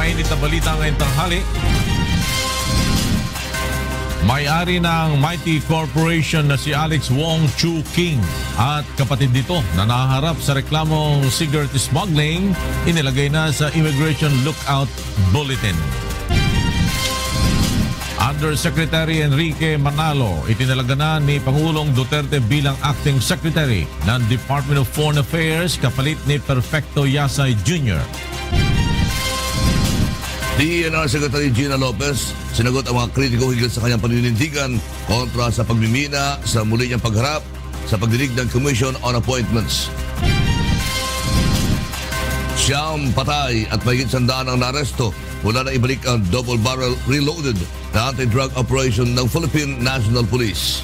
mainit na balita ngayong tanghali. May-ari ng Mighty Corporation na si Alex Wong Chu King at kapatid nito na naharap sa reklamong cigarette smuggling, inilagay na sa Immigration Lookout Bulletin. Undersecretary Enrique Manalo itinalaga na ni Pangulong Duterte bilang Acting Secretary ng Department of Foreign Affairs kapalit ni Perfecto Yasay Jr. DENR Secretary Gina Lopez sinagot ang mga kritiko higit sa kanyang paninindigan kontra sa pagmimina sa muli niyang pagharap sa pagdinig ng Commission on Appointments. Siyam patay at mahigit 100 ang naresto mula na ibalik ang double-barrel reloaded na anti-drug operation ng Philippine National Police.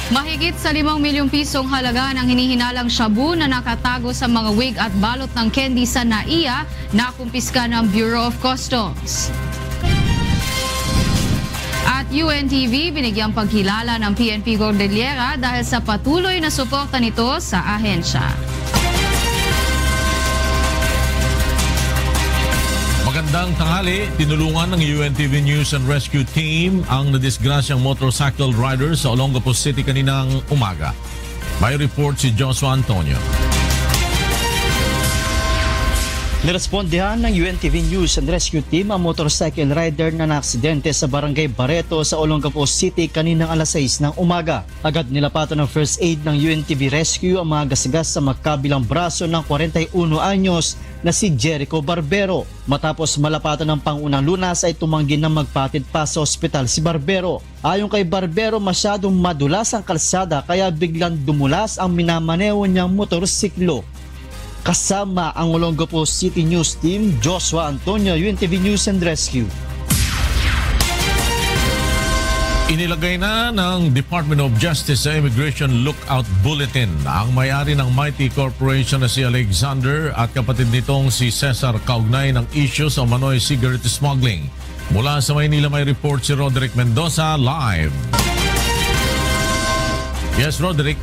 Mahigit sa 5 milyong pisong halaga ng hinihinalang shabu na nakatago sa mga wig at balot ng candy sa NAIA na kumpiska ng Bureau of Customs. At UNTV binigyang pagkilala ng PNP Cordillera dahil sa patuloy na suporta nito sa ahensya. Magandang tanghali, tinulungan ng UNTV News and Rescue Team ang nadisgrasyang motorcycle rider sa Olongapo City kaninang umaga. May report si Joshua Antonio. Nirespondihan ng UNTV News and Rescue Team ang motorcycle rider na naaksidente sa Barangay Barreto sa Olongapo City kaninang alas 6 ng umaga. Agad nilapatan ng first aid ng UNTV Rescue ang mga gasigas sa magkabilang braso ng 41 anyos na si Jericho Barbero. Matapos malapatan ng pangunang lunas ay tumanggi na magpatid pa sa ospital si Barbero. Ayon kay Barbero, masyadong madulas ang kalsada kaya biglang dumulas ang minamaneho niyang motorsiklo. Kasama ang Olongapo City News Team, Joshua Antonio, UNTV News and Rescue. Inilagay na ng Department of Justice sa Immigration Lookout Bulletin ang may-ari ng Mighty Corporation na si Alexander at kapatid nitong si Cesar kaugnay ng issue sa umano'y cigarette smuggling. Mula sa Maynila may report si Roderick Mendoza live. Yes, Roderick.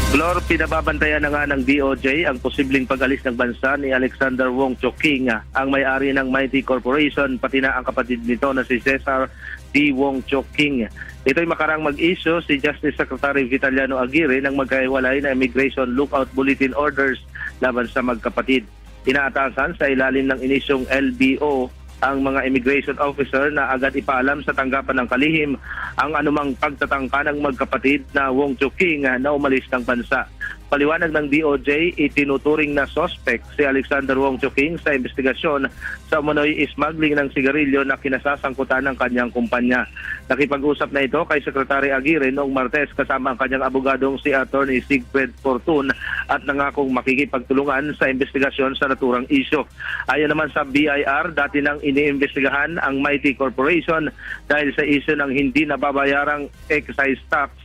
Flor, pinababantayan na nga ng DOJ ang posibleng pag-alis ng bansa ni Alexander Wong Chu King, ang may-ari ng Mighty Corporation, pati na ang kapatid nito na si Cesar D. Wong Chu King. Ito'y makarang mag-issue si Justice Secretary Vitaliano Aguirre ng magkahiwalay na Immigration Lookout Bulletin Orders laban sa magkapatid. Inaatasan sa ilalim ng inisyong LBO ang mga immigration officer na agad ipaalam sa tanggapan ng kalihim ang anumang pagtatangka ng magkapatid na Wong Chu King na umalis ng bansa. Paliwanag ng DOJ, itinuturing na suspect si Alexander Wong Chu King sa investigasyon sa umano'y smuggling ng sigarilyo na kinasasangkutan ng kanyang kumpanya. Nakipag-usap na ito kay Secretary Aguirre noong Martes kasama ang kanyang abogadong si Attorney Sigfred Fortun at nangakong makikipagtulungan sa investigasyon sa naturang isyo. Ayon naman sa BIR, dati nang iniimbestigahan ang Mighty Corporation dahil sa isyo ng hindi nababayarang excise tax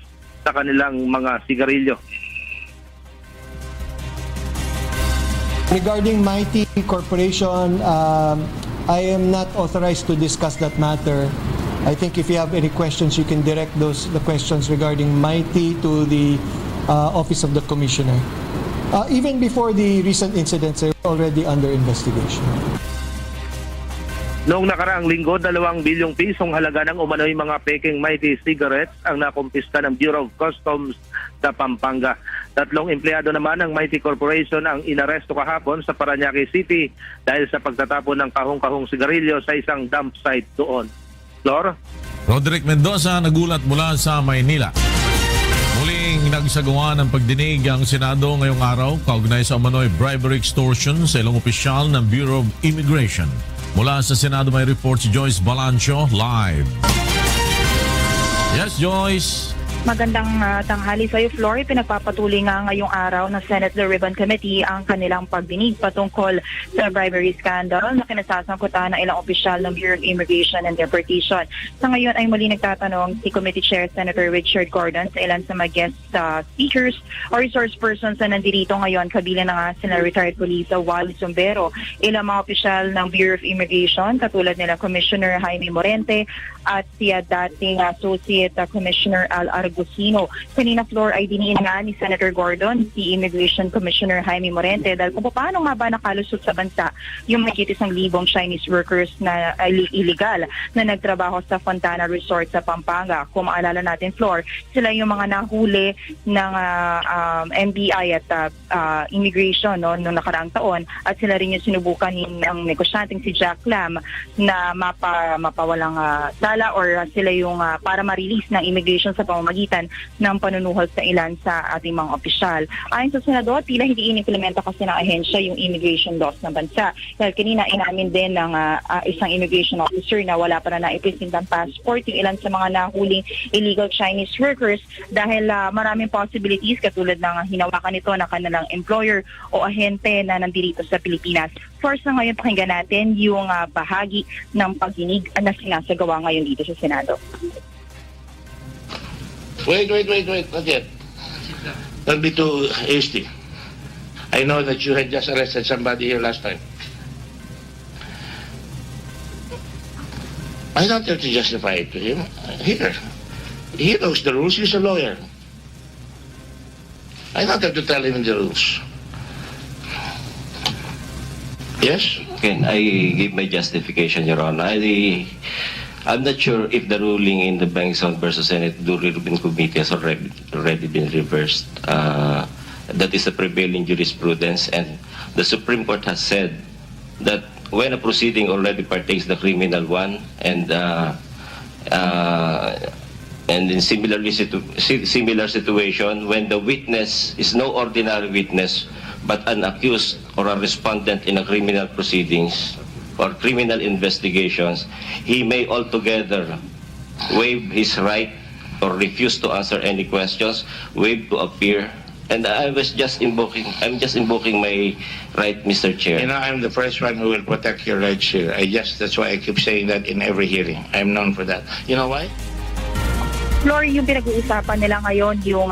sa kanilang mga sigarilyo. Regarding Mighty Corporation, I am not authorized to discuss that matter. I think if you have any questions, you can direct the questions regarding Mighty to the Office of the Commissioner. Even before the recent incidents, they're already under investigation. Noong nakaraang linggo, 2 bilyong pisong halaga ng umano'y mga peking Mighty cigarettes ang nakumpiska ng Bureau of Customs sa Pampanga. 3 empleyado naman ng Mighty Corporation ang inaresto kahapon sa Parañaque City dahil sa pagtatapon ng kahong-kahong sigarilyo sa isang dump site doon. Flor? Roderick Mendoza nagulat mula sa Maynila. Muling nagsagawa ng pagdinig ang Senado ngayong araw kaugnay sa umano'y bribery extortion sa ilang opisyal ng Bureau of Immigration. Mula sa Senado may report si Joyce Balancio live. Yes, Joyce. Magandang tanghali sa iyo, Flory. Pinagpapatuloy nga ngayong araw ng Senate The Ribbon Committee ang kanilang pagdinig patungkol sa bribery scandal na kinasasangkutan ng ilang opisyal ng Bureau of Immigration and Deportation. Sa ngayon ay muli nagtatanong si Committee Chair Senator Richard Gordon sa ilan sa mga guest speakers o resource persons na nandirito ngayon. Kabilang na nga sila retired police Wally Sombero, ilang mga opisyal ng Bureau of Immigration katulad nila Commissioner Jaime Morente at si dating Associate Commissioner Al Argusino. Kanina, Flor, ay diniin nga ni Senator Gordon si Immigration Commissioner Jaime Morente dahil kung paano nga ba nakalusot sa bansa yung mahigit 1,000 Chinese workers na illegal na nagtrabaho sa Fontana Resort sa Pampanga. Kung maalala natin, Flor, sila yung mga nahuli ng NBI at immigration noong nakaraang taon at sila rin yung sinubukan ng negosyanteng si Jack Lam na mapawalang sala or sila yung para ma-release ng immigration sa pamamagitan ng panunuhol sa ilan sa ating mga opisyal. Ayon sa Senador, tila hindi inimplementa kasi ng ahensya yung immigration laws ng bansa. Dahil kanina inamin din ng isang immigration officer na wala pa na naipresentang passport yung ilan sa mga nahuling illegal Chinese workers dahil maraming possibilities katulad ng hinawakan nito ng kanilang employer o ahente na nandito sa Pilipinas. First na ngayon, pakinggan natin yung bahagi ng pagdinig na sinasagawa ngayon dito sa Senado. Wait, not yet. Don't be too hasty. I know that you had just arrested somebody here last time. I don't have to justify it to him. Here. He knows the rules. He's a lawyer. I don't have to tell him the rules. Yes? Can I give my justification, Your Honor? I'm not sure if the ruling in the Bengson versus Senate Rubin Committee has already been reversed. That is the prevailing jurisprudence, and the Supreme Court has said that when a proceeding already partakes the criminal one, and in similar situation, when the witness is no ordinary witness but an accused or a respondent in a criminal proceedings or criminal investigations, he may altogether waive his right or refuse to answer any questions, waive to appear. And I'm just invoking my right, Mr. Chair. You know, I'm the first one who will protect your rights here. That's why I keep saying that in every hearing. I'm known for that. You know why? Flory, yung pinag-uusapan nila ngayon, yung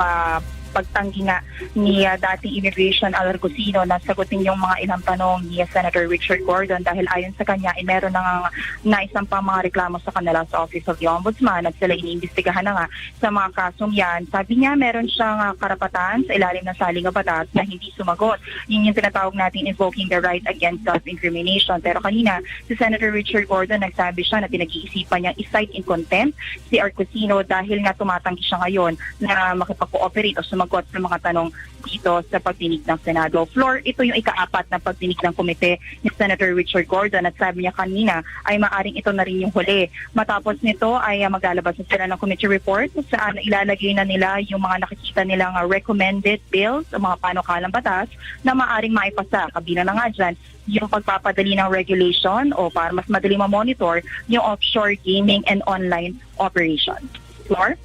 pagtanggi nga ni dating Immigration Al Argusino na sagutin yung mga ilang tanong ni Senator Richard Gordon dahil ayon sa kanya, meron na naisampang mga reklamo sa kanila sa Office of the Ombudsman at sila iniimbestigahan na nga sa mga kasong yan. Sabi niya, meron siyang karapatan sa ilalim ng saling batas na hindi sumagot. Yun yung tinatawag natin invoking the right against self-incrimination. Pero kanina, si Senator Richard Gordon nagsabi siya na pinag-iisipan niyang i-cite in contempt si Argusino dahil nga tumatanggi siya ngayon na makipag-cooperate o sumagot sa mga tanong dito sa pagdinig ng Senado. Floor, ito yung ika-4 na pagdinig ng komite ni Senator Richard Gordon at sabi niya kanina ay maaring ito na rin yung huli. Matapos nito ay maglalabas na sila ng committee report saan ilalagay na nila yung mga nakikita nilang recommended bills o mga panukalang batas na maaring maipasa. Kabila na nga dyan yung pagpapadali ng regulation o para mas madali ma-monitor yung offshore gaming and online operations. Floor?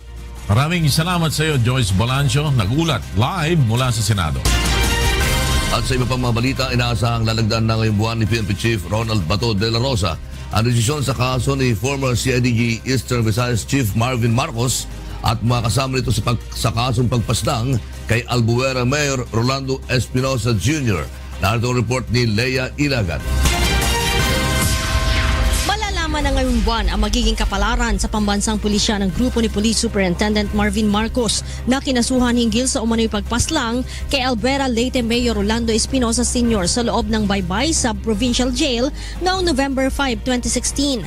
Maraming salamat sa iyo, Joyce Balancio. Nagulat live mula sa Senado. At sa iba pang mga balita, inaasahang lalagdan na ngayong buwan ni PNP Chief Ronald Bato de la Rosa ang desisyon sa kaso ni former CIDG Eastern Visayas Chief Marvin Marcos at mga kasama nito sa kasong pagpaslang kay Albuera Mayor Rolando Espinosa Jr. Narito ang report ni Leia Ilagan. Na ngayong buwan ang magiging kapalaran sa pambansang pulisya ng grupo ni Police Superintendent Marvin Marcos na kinasuhan hinggil sa umano'y pagpaslang kay Albuera Leyte Mayor Rolando Espinosa Sr. sa loob ng Baybay Sub-Provincial Jail noong November 5, 2016.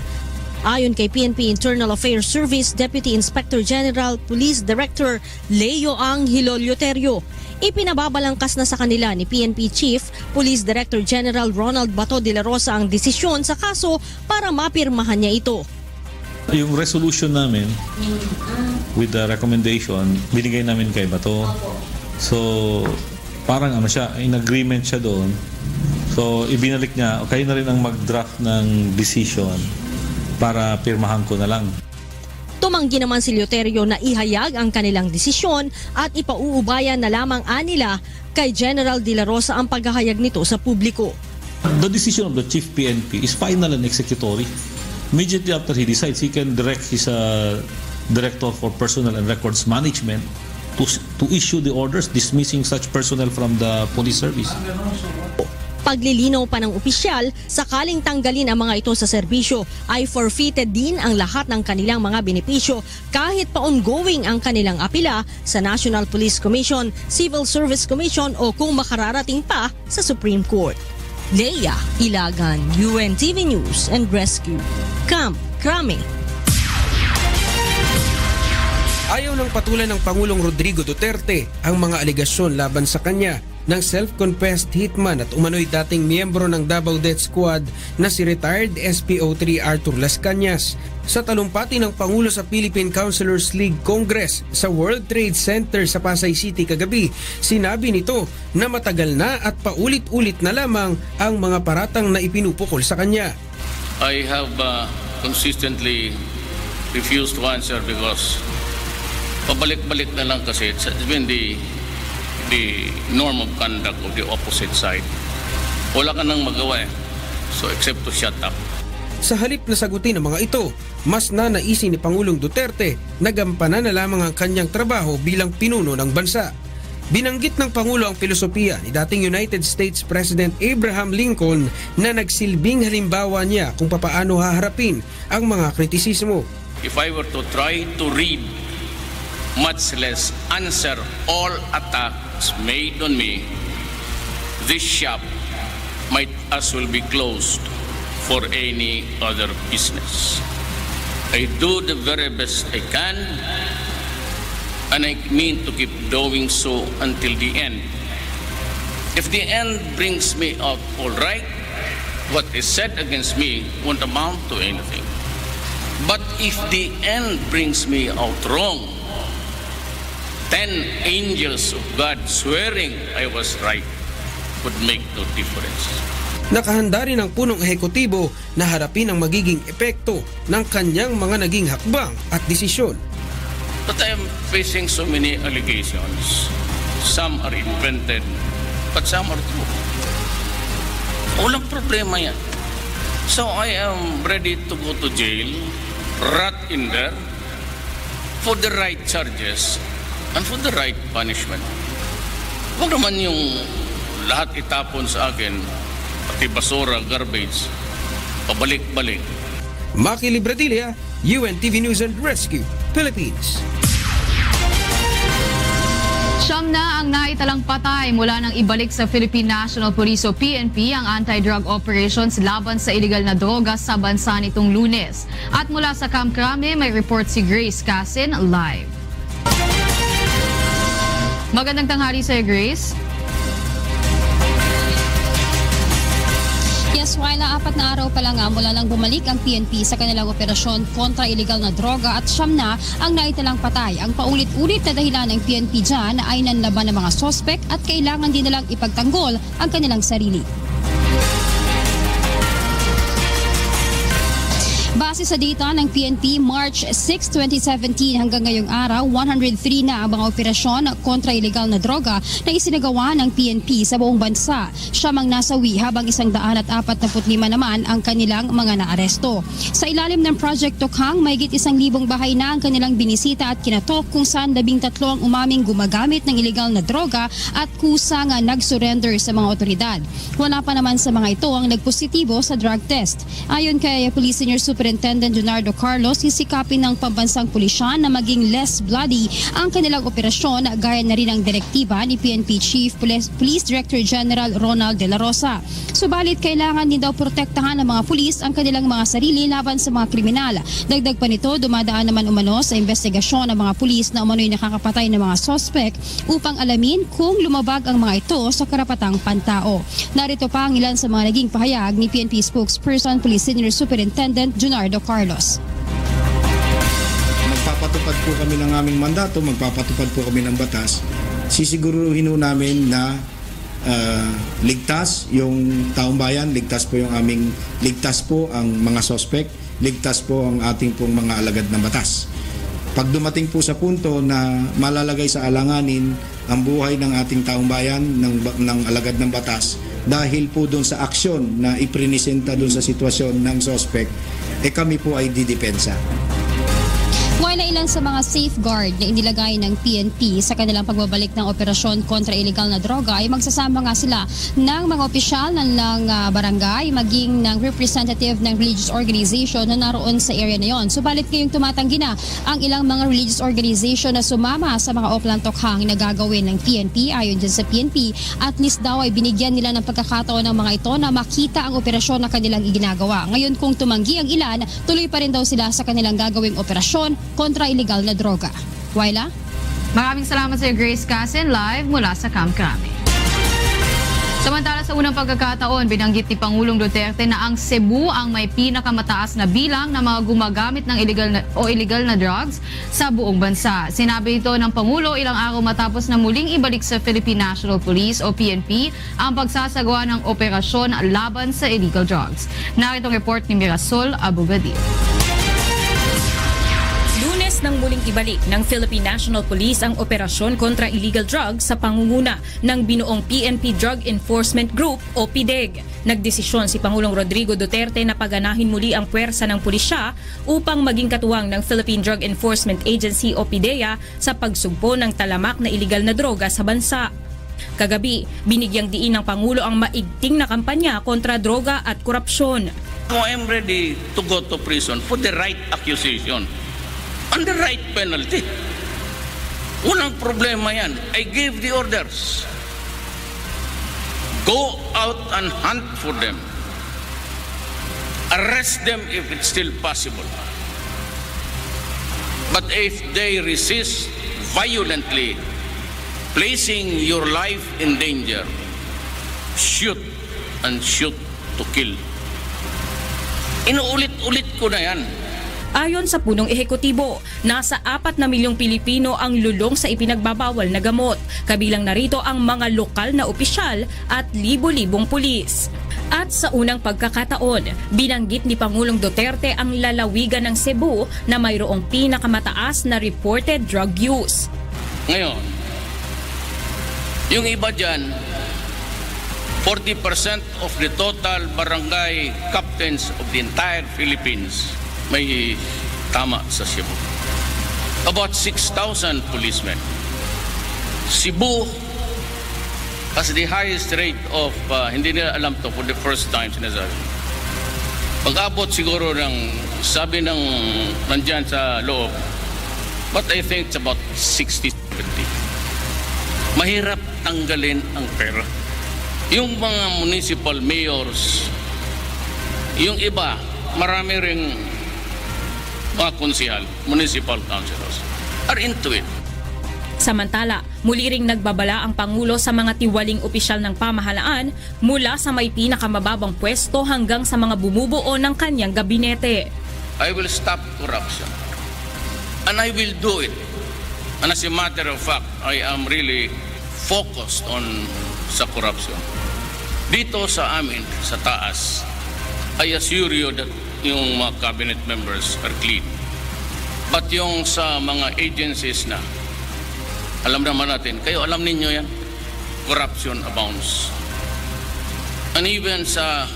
Ayon kay PNP Internal Affairs Service Deputy Inspector General Police Director Leo Angelo Lioterio, ipinababalangkas na sa kanila ni PNP Chief Police Director General Ronald Bato de la Rosa ang desisyon sa kaso para mapirmahan niya ito. Yung resolution namin with the recommendation, binigay namin kay Bato. So parang siya, in agreement siya doon. So ibinalik niya, kayo na rin ang mag-draft ng decision para pirmahan ko na lang. Tumanggi naman si Lioterio na ihayag ang kanilang desisyon at ipauubayan na lamang anila kay General De La Rosa ang paghahayag nito sa publiko. The decision of the Chief PNP is final and executory. Immediately after he decides, he can direct his Director for Personnel and Records Management to issue the orders dismissing such personnel from the police service. Paglilinaw pa ng opisyal, sakaling tanggalin ang mga ito sa serbisyo ay forfeited din ang lahat ng kanilang mga benepisyo kahit pa ongoing ang kanilang apila sa National Police Commission, Civil Service Commission o kung makararating pa sa Supreme Court. Leia Ilagan, UNTV News and Rescue. Camp Crame. Ayaw ng patulan ng Pangulong Rodrigo Duterte ang mga alegasyon laban sa kanya ng self-confessed hitman at umano'y dating miyembro ng Davao Death Squad na si retired SPO3 Arthur Las Cañas. Sa talumpati ng Pangulo sa Philippine Councilors League Congress sa World Trade Center sa Pasay City kagabi, sinabi nito na matagal na at paulit-ulit na lamang ang mga paratang na ipinupukol sa kanya. I have consistently refused to answer because pabalik-balik na lang kasi it's been the norm of conduct of the opposite side. Wala ka nang magawa eh. So except to shut up. Sa halip na sagutin ang mga ito, mas nanaisin ni Pangulong Duterte na gampanan na lamang ang kanyang trabaho bilang pinuno ng bansa. Binanggit ng Pangulo ang filosofiya ni dating United States President Abraham Lincoln na nagsilbing halimbawa niya kung papaano haharapin ang mga kritisismo. If I were to try to read, much less answer all attacks made on me, this shop might as well be closed for any other business. I do the very best I can, and I mean to keep doing so until the end. If the end brings me out all right, what is said against me won't amount to anything. But if the end brings me out wrong, 10 angels of God swearing I was right would make no difference. Nakahanda rin ang punong ehekutibo na harapin ang magiging epekto ng kanyang mga naging hakbang at desisyon. But I am facing so many allegations. Some are invented, but some are true. Walang problema yan. So I am ready to go to jail, rot in there, for the right charges and for the right punishment. Huwag naman yung lahat itapon sa akin, pati basura, garbage, pabalik-balik. Maki Libradilla, UNTV News and Rescue, Philippines. Siyam na ang naitalang patay mula nang ibalik sa Philippine National Police o PNP ang anti-drug operations laban sa iligal na droga sa bansa nitong Lunes. At mula sa Camp Crame, may report si Grace Casin live. Magandang tanghali sa'yo, Grace. Yes, Wyla, 4 na araw pa lang mula lang bumalik ang PNP sa kanilang operasyon kontra iligal na droga at siyam na ang naitalang patay. Ang paulit-ulit na dahilan ng PNP dyan ay nanlaban ng mga sospek at kailangan din nilang ipagtanggol ang kanilang sarili. Base sa data ng PNP, March 6, 2017 hanggang ngayong araw, 103 na ang mga operasyon kontra iligal na droga na isinagawa ng PNP sa buong bansa. Siyam ang nasawi habang 145 naman ang kanilang mga naaresto. Sa ilalim ng Project Tokhang, mahigit 1,000 bahay na ang kanilang binisita at kinatok kung saan 13 ang umaming gumagamit ng iligal na droga at kusang nag-surrender sa mga otoridad. Wala pa naman sa mga ito ang nagpositibo sa drug test. Ayon kay Police Senior Superintendent Junardo Carlos, sisikapin ng pambansang pulisyan na maging less bloody ang kanilang operasyon gaya na rin ang direktiba ni PNP Chief Police Director General Ronald De La Rosa. Subalit kailangan din daw protektahan ng mga pulis ang kanilang mga sarili laban sa mga kriminal. Dagdag pa nito, dumadaan naman umano sa investigasyon ng mga pulis na umano'y nakakapatay ng mga sospek upang alamin kung lumabag ang mga ito sa karapatang pantao. Narito pa ang ilan sa mga naging pahayag ni PNP spokesperson Police Senior Superintendent Junardo Carlos. Magpapatupad po kami ng aming mandato, magpapatupad po kami ng batas. Sisiguruhin namin na ligtas yung taong bayan, ligtas po ang mga sospek, ligtas po ang ating pong mga alagad ng batas. Pag dumating po sa punto na malalagay sa alanganin ang buhay ng ating taong bayan, ng alagad ng batas, dahil po doon sa aksyon na iprinisenta doon sa sitwasyon ng sospek, kami po ay didepensa. While Yan ay ilan sa mga safeguard na inilagay ng PNP sa kanilang pagbabalik ng operasyon kontra illegal na droga. Ay magsasama nga sila ng mga opisyal ng barangay, maging ng representative ng religious organization na naroon sa area na yon. Subalit ngayong tumatanggi na ang ilang mga religious organization na sumama sa mga oplang tokhang na gagawin ng PNP. Ayon dyan sa PNP, at least daw ay binigyan nila ng pagkakataon ng mga ito na makita ang operasyon na kanilang iginagawa. Ngayon kung tumanggi ang ilan, tuloy pa rin daw sila sa kanilang gagawing operasyon kontra illegal na droga. Waila? Maraming salamat sa iyo, Grace Casen, live mula sa Camp Crame. Samantala sa unang pagkakataon, binanggit ni Pangulong Duterte na ang Cebu ang may pinakamataas na bilang ng mga gumagamit ng illegal na drugs sa buong bansa. Sinabi ito ng Pangulo ilang araw matapos na muling ibalik sa Philippine National Police o PNP ang pagsasagawa ng operasyon laban sa illegal drugs. Narito ang report ni Mirasol Abugadir. Lunes nang muling ibalik ng Philippine National Police ang operasyon kontra illegal drugs sa pangunguna ng binuong PNP Drug Enforcement Group o PDEG. Nagdesisyon si Pangulong Rodrigo Duterte na paganahin muli ang puwersa ng pulisya upang maging katuwang ng Philippine Drug Enforcement Agency o PDEA sa pagsugpo ng talamak na illegal na droga sa bansa. Kagabi, binigyang diin ng Pangulo ang maigting na kampanya kontra droga at korupsyon. I'm ready to go to prison for the right accusation. On the right penalty. Walang problema yan. I gave the orders. Go out and hunt for them. Arrest them if it's still possible. But if they resist violently, placing your life in danger, shoot and shoot to kill. Inuulit-ulit ko na yan. Ayon sa punong ehekutibo, nasa 4 na milyong Pilipino ang lulong sa ipinagbabawal na gamot. Kabilang narito ang mga lokal na opisyal at libo-libong pulis. At sa unang pagkakataon, binanggit ni Pangulong Duterte ang lalawigan ng Cebu na mayroong pinakamataas na reported drug use. Ngayon, yung iba dyan, 40% of the total barangay captains of the entire Philippines may tama sa Cebu. About 6,000 policemen. Cebu has the highest rate of, hindi nila alam to for the first time, sinasabi. Pag-abot siguro ng, sabi ng nandyan sa loob, but I think it's about 60-70. Mahirap tanggalin ang pera. Yung mga municipal mayors, yung iba, marami ring mga konsihal, municipal councilors, are into it. Samantala, muli ring nagbabala ang Pangulo sa mga tiwaling opisyal ng pamahalaan mula sa may pinakamababang pwesto hanggang sa mga bumubuo ng kanyang gabinete. I will stop corruption. And I will do it. And as a matter of fact, I am really focused on sa corruption. Dito sa amin, sa taas, I assure you that yung mga cabinet members are clean. But yung sa mga agencies na, alam naman natin, kayo alam ninyo yan, corruption abounds. And even sa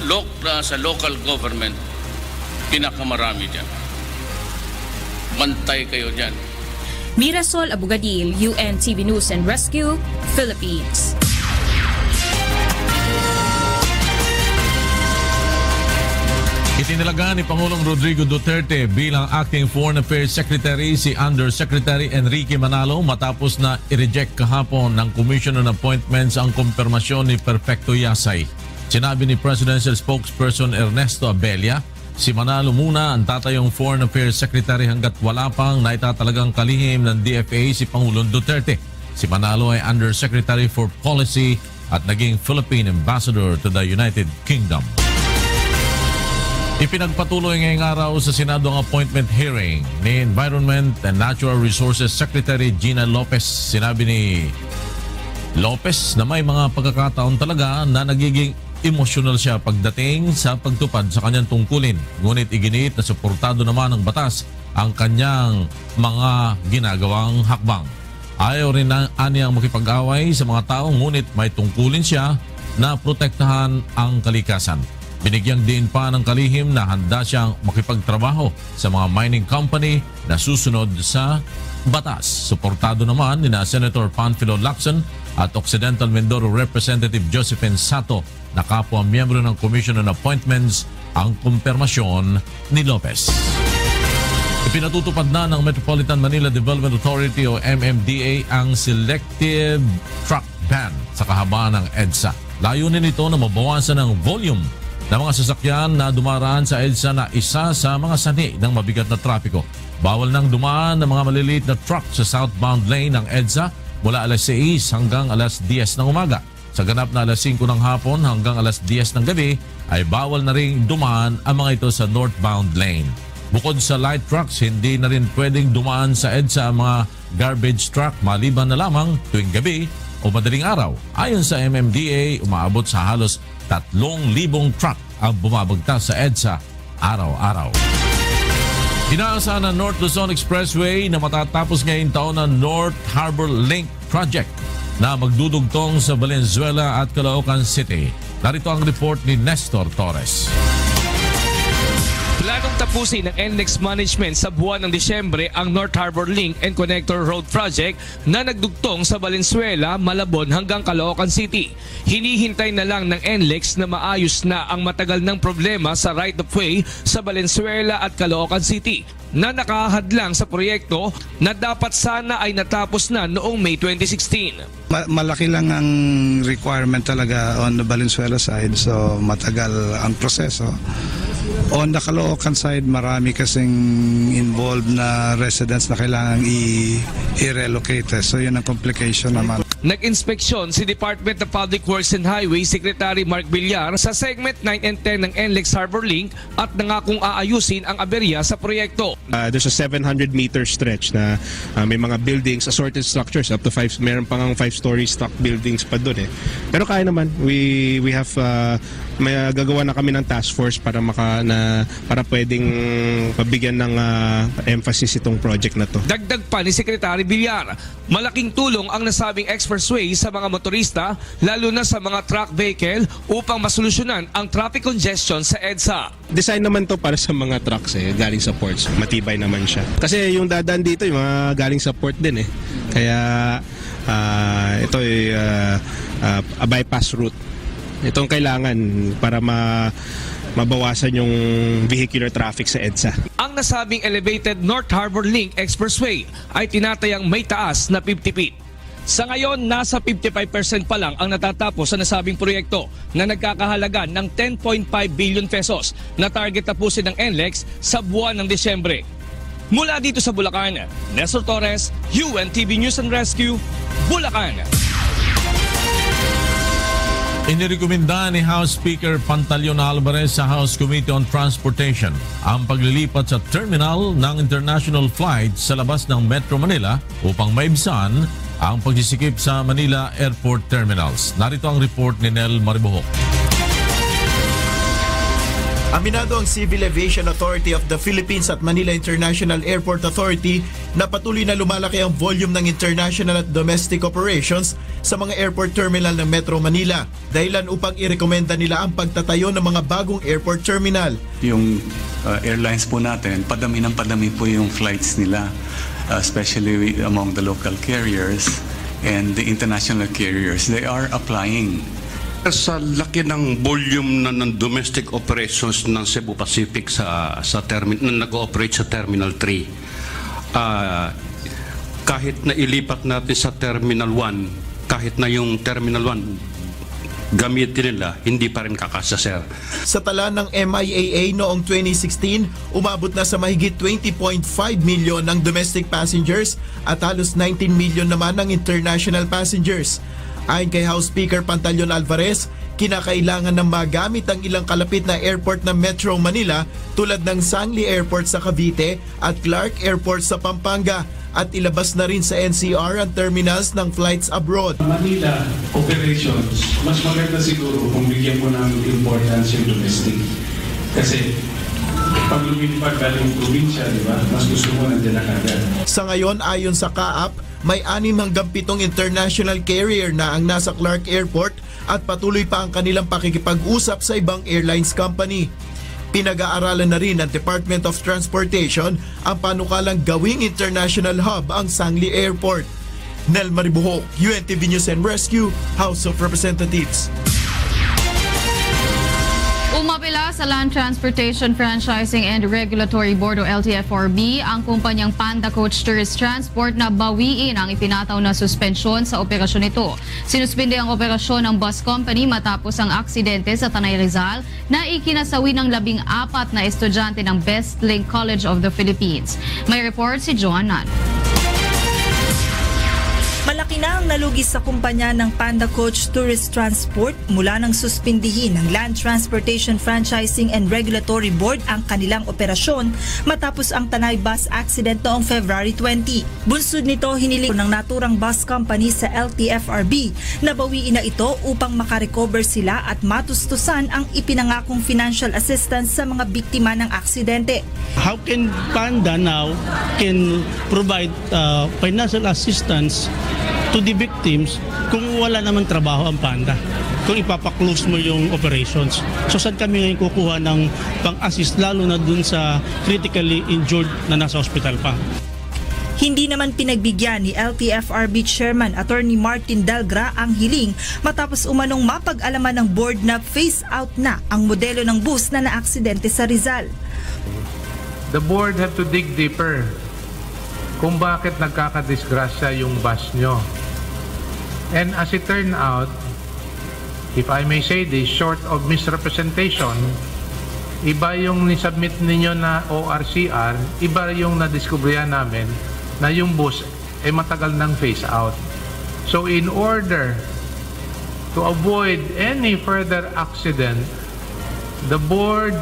local government, pinakamarami dyan. Bantay kayo dyan. Mirasol Abugadil, UNTV News and Rescue, Philippines. Itinalaga ni Pangulong Rodrigo Duterte bilang Acting Foreign Affairs Secretary si Undersecretary Enrique Manalo matapos na i-reject kahapon ng Commission on Appointments ang kumpirmasyon ni Perfecto Yasay. Sinabi ni Presidential Spokesperson Ernesto Abella, si Manalo muna ang tatayong Foreign Affairs Secretary hanggat wala pang naitatalagang kalihim ng DFA si Pangulong Duterte. Si Manalo ay Undersecretary for Policy at naging Philippine Ambassador to the United Kingdom. Ipinagpatuloy ngayong araw sa Senado ang appointment hearing ni Environment and Natural Resources Secretary Gina Lopez. Sinabi ni Lopez na may mga pagkakataon talaga na nagiging emosyonal siya pagdating sa pagtupad sa kanyang tungkulin. Ngunit iginiit na suportado naman ng batas ang kanyang mga ginagawang hakbang. Ayaw rin na aniyang makipag-away sa mga tao ngunit may tungkulin siya na protektahan ang kalikasan. Binigyang din pa ng kalihim na handa siyang makipagtrabaho sa mga mining company na susunod sa batas. Suportado naman ni Senator Panfilo Lacson at Occidental Mindoro Representative Josephine Sato na kapwa miyembro ng Commission on Appointments ang kumpirmasyon ni Lopez. Ipinatutupad na ng Metropolitan Manila Development Authority o MMDA ang selective truck ban sa kahabaan ng EDSA. Layunin nito na mabawasan ang volume ng mga sasakyan na dumaraan sa EDSA na isa sa mga sanhi ng mabigat na trapiko. Bawal nang dumaan ng mga maliliit na truck sa southbound lane ng EDSA mula alas 6 hanggang alas 10 ng umaga. Sa ganap na alas 5 ng hapon hanggang alas 10 ng gabi ay bawal na rin dumaan ang mga ito sa northbound lane. Bukod sa light trucks, hindi na rin pwedeng dumaan sa EDSA ang mga garbage truck maliban na lamang tuwing gabi o madaling araw. Ayon sa MMDA, umaabot sa halos 3,000 truck ang bumabagtas sa EDSA araw-araw. Inaasahan ng North Luzon Expressway na matatapos ngayong taon ang North Harbor Link Project na magdudugtong sa Valenzuela at Caloocan City. Narito ang report ni Nestor Torres. Planong tapusin ng NLEX Management sa buwan ng Disyembre ang North Harbor Link and Connector Road Project na nagdugtong sa Valenzuela, Malabon hanggang Caloocan City. Hinihintay na lang ng NLEX na maayos na ang matagal ng problema sa right-of-way sa Valenzuela at Caloocan City na nakahadlang sa proyekto na dapat sana ay natapos na noong May 2016. Malaki lang ang requirement talaga on the Valenzuela side, so matagal ang proseso. On the Caloocan side, marami kasing involved na residents na kailangan i-relocate. So yun ang complication naman. Nag-inspeksyon si Department of Public Works and Highways Secretary Mark Villar sa segment 9 and 10 ng NLEX Harbor Link at nangakong aayusin ang aberya sa proyekto. There's a 700-meter stretch na may mga buildings, assorted structures, up to 5, meron pang 5-story stock buildings pa doon eh. Pero kaya naman, we have, may gagawa na kami ng task force para para pwedeng pabigyan ng emphasis itong project na to. Dagdag pa ni Secretary Villar, malaking tulong ang nasabing expressway sa mga motorista, lalo na sa mga truck vehicle upang masolusyonan ang traffic congestion sa EDSA. Design naman to para sa mga trucks galing sa ports. Matibay naman siya. Kasi yung dadaan dito, yung mga galing sa port din eh. Kaya ito ay a bypass route. Itong kailangan para mabawasan yung vehicular traffic sa EDSA. Ang nasabing elevated North Harbor Link Expressway ay tinatayang may taas na 50 feet. Sa ngayon, nasa 55% pa lang ang natatapos sa nasabing proyekto na nagkakahalaga ng 10.5 billion pesos na target tapusin ng NLEX sa buwan ng Disyembre. Mula dito sa Bulacan, Nestor Torres, UNTV News and Rescue, Bulacan. Inirekomenda ni House Speaker Pantaleon Alvarez sa House Committee on Transportation ang paglilipat sa terminal ng international flight sa labas ng Metro Manila upang maibsan ang pagsisikip sa Manila Airport Terminals. Narito ang report ni Nel Maribohok. Aminado ang Civil Aviation Authority of the Philippines at Manila International Airport Authority na patuloy na lumalaki ang volume ng international at domestic operations sa mga airport terminal ng Metro Manila, dahilan upang irekomenda nila ang pagtatayo ng mga bagong airport terminal. Yung airlines po natin, padami po yung flights nila, especially among the local carriers and the international carriers. They are applying. Sa laki ng volume ng domestic operations ng Cebu Pacific sa terminal na nag-ooperate sa Terminal 3, kahit na ilipat natin sa Terminal 1, kahit na yung Terminal 1 gamitin nila, hindi pa rin kakasya, sir. Sa tala ng MIAA noong 2016, umabot na sa mahigit 20.5 million ang domestic passengers at halos 19 million naman ang international passengers. Ayon kay House Speaker Pantaleon Alvarez, kinakailangan na magamit ang ilang kalapit na airport ng Metro Manila tulad ng Sangli Airport sa Cavite at Clark Airport sa Pampanga at ilabas na rin sa NCR ang terminals ng flights abroad. Manila operations, mas maganda siguro kung bigyan mo ng importance yung domestic. Kasi pag lumilipad galing probinsya, di ba? Mas gusto mo nandiyan na kagad. Sa ngayon, ayon sa CAAP, may 6 hanggang 7 international carrier na ang nasa Clark Airport at patuloy pa ang kanilang pakikipag-usap sa ibang airlines company. Pinag-aaralan na rin ng Department of Transportation ang panukalang gawing international hub ang Sangli Airport. Nel Maribuhok, UNTV News and Rescue, House of Representatives. Umapila sa Land Transportation Franchising and Regulatory Board o LTFRB ang kumpanyang Panda Coach Tourist Transport na bawiin ang ipinataw na suspensyon sa operasyon nito. Sinuspinde ang operasyon ng bus company matapos ang aksidente sa Tanay Rizal na ikinasawi ng 14 na estudyante ng Best Link College of the Philippines. May report si Joan Nan. Malaki na ang nalugi sa kumpanya ng Panda Coach Tourist Transport mula nang suspindihin ng Land Transportation Franchising and Regulatory Board ang kanilang operasyon matapos ang Tanay bus accident noong February 20. Bunsod nito, hiniling ng naturang bus company sa LTFRB na bawiin na ito upang makarecover sila at matustusan ang ipinangakong financial assistance sa mga biktima ng aksidente. How can Panda now can provide financial assistance to the victims kung wala namang trabaho ang Panda, kung ipapaklose mo yung operations? So saan kami ngayon kukuha ng pang-assist lalo na dun sa critically injured na nasa hospital pa? Hindi naman pinagbigyan ni LTFRB Chairman Attorney Martin Delgra ang hiling matapos umanong mapag-alaman ng board na phase out na ang modelo ng bus na naaksidente sa Rizal. The board have to dig deeper kung bakit nagkakadisgrasya yung bus nyo. And as it turned out, if I may say this, short of misrepresentation, iba yung nisubmit ninyo na ORCR, iba yung nadiskubrihan namin na yung bus ay matagal ng phase out. So in order to avoid any further accident, the board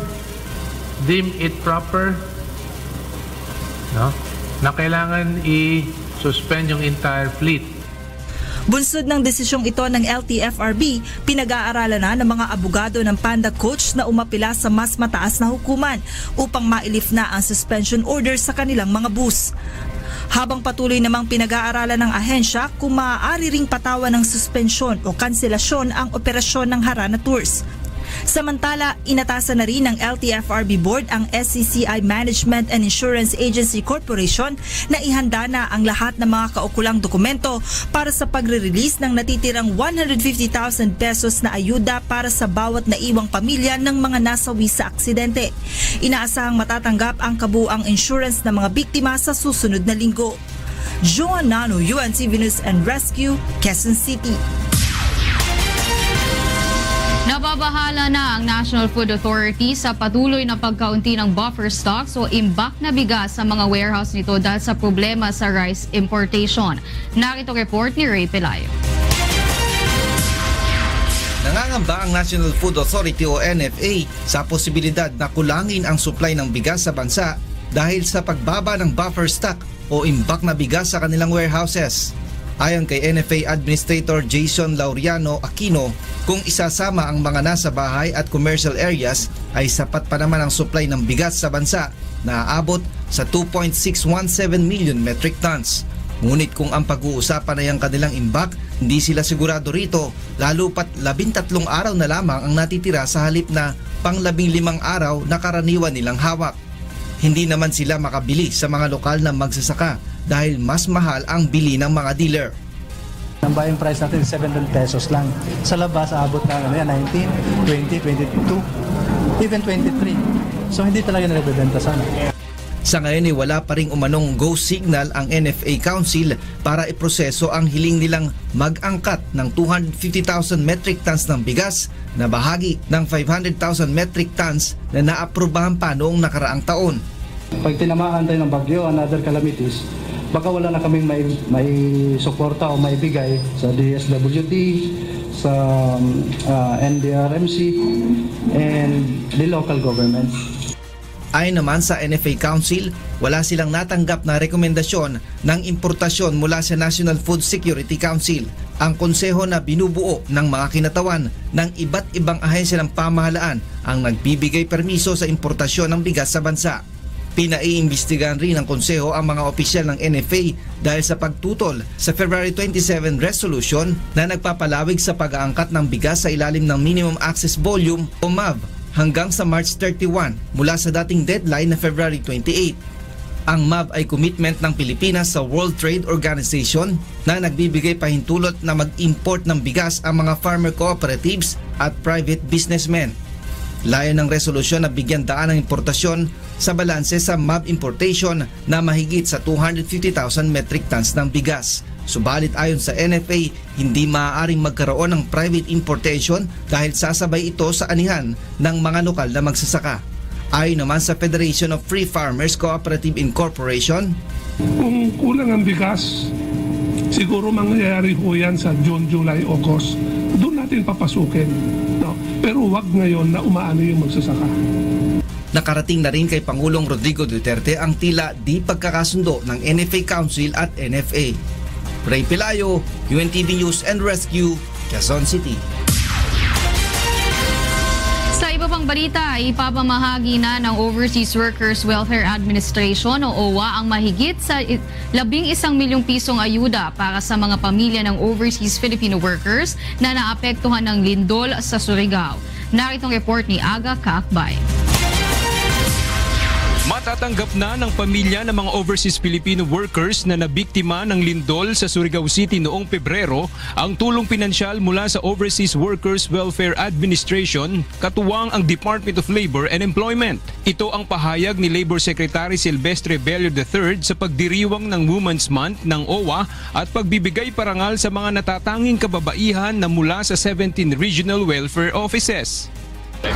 deemed it proper, na kailangan i-suspend yung entire fleet. Bunsod ng desisyong ito ng LTFRB, pinag-aaralan na ng mga abogado ng Panda Coach na umapila sa mas mataas na hukuman upang mailif na ang suspension order sa kanilang mga bus. Habang patuloy namang pinag-aaralan ng ahensya kung maaari ring patawan ng suspensyon o kanselasyon ang operasyon ng Harana Tours. Samantala, inatasan na rin ng LTFRB Board ang SCCI Management and Insurance Agency Corporation na ihanda na ang lahat ng mga kaukulang dokumento para sa pagre-release ng natitirang 150,000 pesos na ayuda para sa bawat naiwang pamilya ng mga nasawi sa aksidente. Inaasahang matatanggap ang kabuuang insurance ng mga biktima sa susunod na linggo. Joan Nano, UNTV News and Rescue, Quezon City. Nababahala na ang National Food Authority sa patuloy na pagkaunti ng buffer stocks o imbak na bigas sa mga warehouse nito dahil sa problema sa rice importation. Narito report ni Ray Pelayo. Nangangamba ang National Food Authority o NFA sa posibilidad na kulangin ang supply ng bigas sa bansa dahil sa pagbaba ng buffer stock o imbak na bigas sa kanilang warehouses. Ayon kay NFA Administrator Jason Laureano Aquino, kung isasama ang mga nasa bahay at commercial areas ay sapat pa naman ang supply ng bigas sa bansa na aabot sa 2.617 million metric tons. Ngunit kung ang pag-uusapan ay ang kanilang imbak, hindi sila sigurado rito lalo pat 13 araw na lamang ang natitira sa halip na pang-15 araw na karaniwan nilang hawak. Hindi naman sila makabili sa mga lokal na magsasaka dahil mas mahal ang bili ng mga dealer. Ang buying price natin 700 pesos lang. Sa labas, aabot na 19, 20, 22, even 23. So hindi talaga nabibenta sana. Sa ngayon ay wala pa ring umanong go signal ang NFA Council para iproseso ang hiling nilang mag-angkat ng 250,000 metric tons ng bigas na bahagi ng 500,000 metric tons na naaprubahan pa noong nakaraang taon. Pag tinamaan tayo ng bagyo and other calamities, baka wala na kaming may suporta o maibigay sa DSWD, sa NDRMC, and the local government. Ayon naman sa NFA Council, wala silang natanggap na rekomendasyon ng importasyon mula sa National Food Security Council, ang konseho na binubuo ng mga kinatawan ng iba't ibang ahensya ng pamahalaan ang nagbibigay permiso sa importasyon ng bigas sa bansa. Pinaiimbestigahan rin ng konseho ang mga opisyal ng NFA dahil sa pagtutol sa February 27 resolution na nagpapalawig sa pag-aangkat ng bigas sa ilalim ng Minimum Access Volume o MAV hanggang sa March 31 mula sa dating deadline na February 28. Ang MAV ay commitment ng Pilipinas sa World Trade Organization na nagbibigay pahintulot na mag-import ng bigas ang mga farmer cooperatives at private businessmen. Layo ng resolusyon na bigyan daan ng importasyon sa balanse sa MAV importation na mahigit sa 250,000 metric tons ng bigas. Subalit ayon sa NFA, hindi maaaring magkaroon ng private importation dahil sasabay ito sa anihan ng mga lokal na magsasaka. Ayon naman sa Federation of Free Farmers Cooperative Incorporation, kung kulang ang bigas, siguro mangyayari ho yan sa June, July, August. Doon natin papasukin. No? Pero wag ngayon na umaano yung magsasaka. Nakarating na rin kay Pangulong Rodrigo Duterte ang tila di pagkakasundo ng NFA Council at NFA. Ray Pelayo, UNTV News and Rescue, Quezon City. Sa iba pang balita, ipapamahagi na ng Overseas Workers Welfare Administration o OWA ang mahigit sa 11 milyong pisong ayuda para sa mga pamilya ng overseas Filipino workers na naapektuhan ng lindol sa Surigao. Naritong report ni Aga Kaakbay. Matatanggap na ng pamilya ng mga overseas Filipino workers na nabiktima ng lindol sa Surigao City noong Pebrero ang tulong pinansyal mula sa Overseas Workers Welfare Administration, katuwang ang Department of Labor and Employment. Ito ang pahayag ni Labor Secretary Silvestre Bello III sa pagdiriwang ng Women's Month ng OWA at pagbibigay parangal sa mga natatanging kababaihan na mula sa 17 regional welfare offices.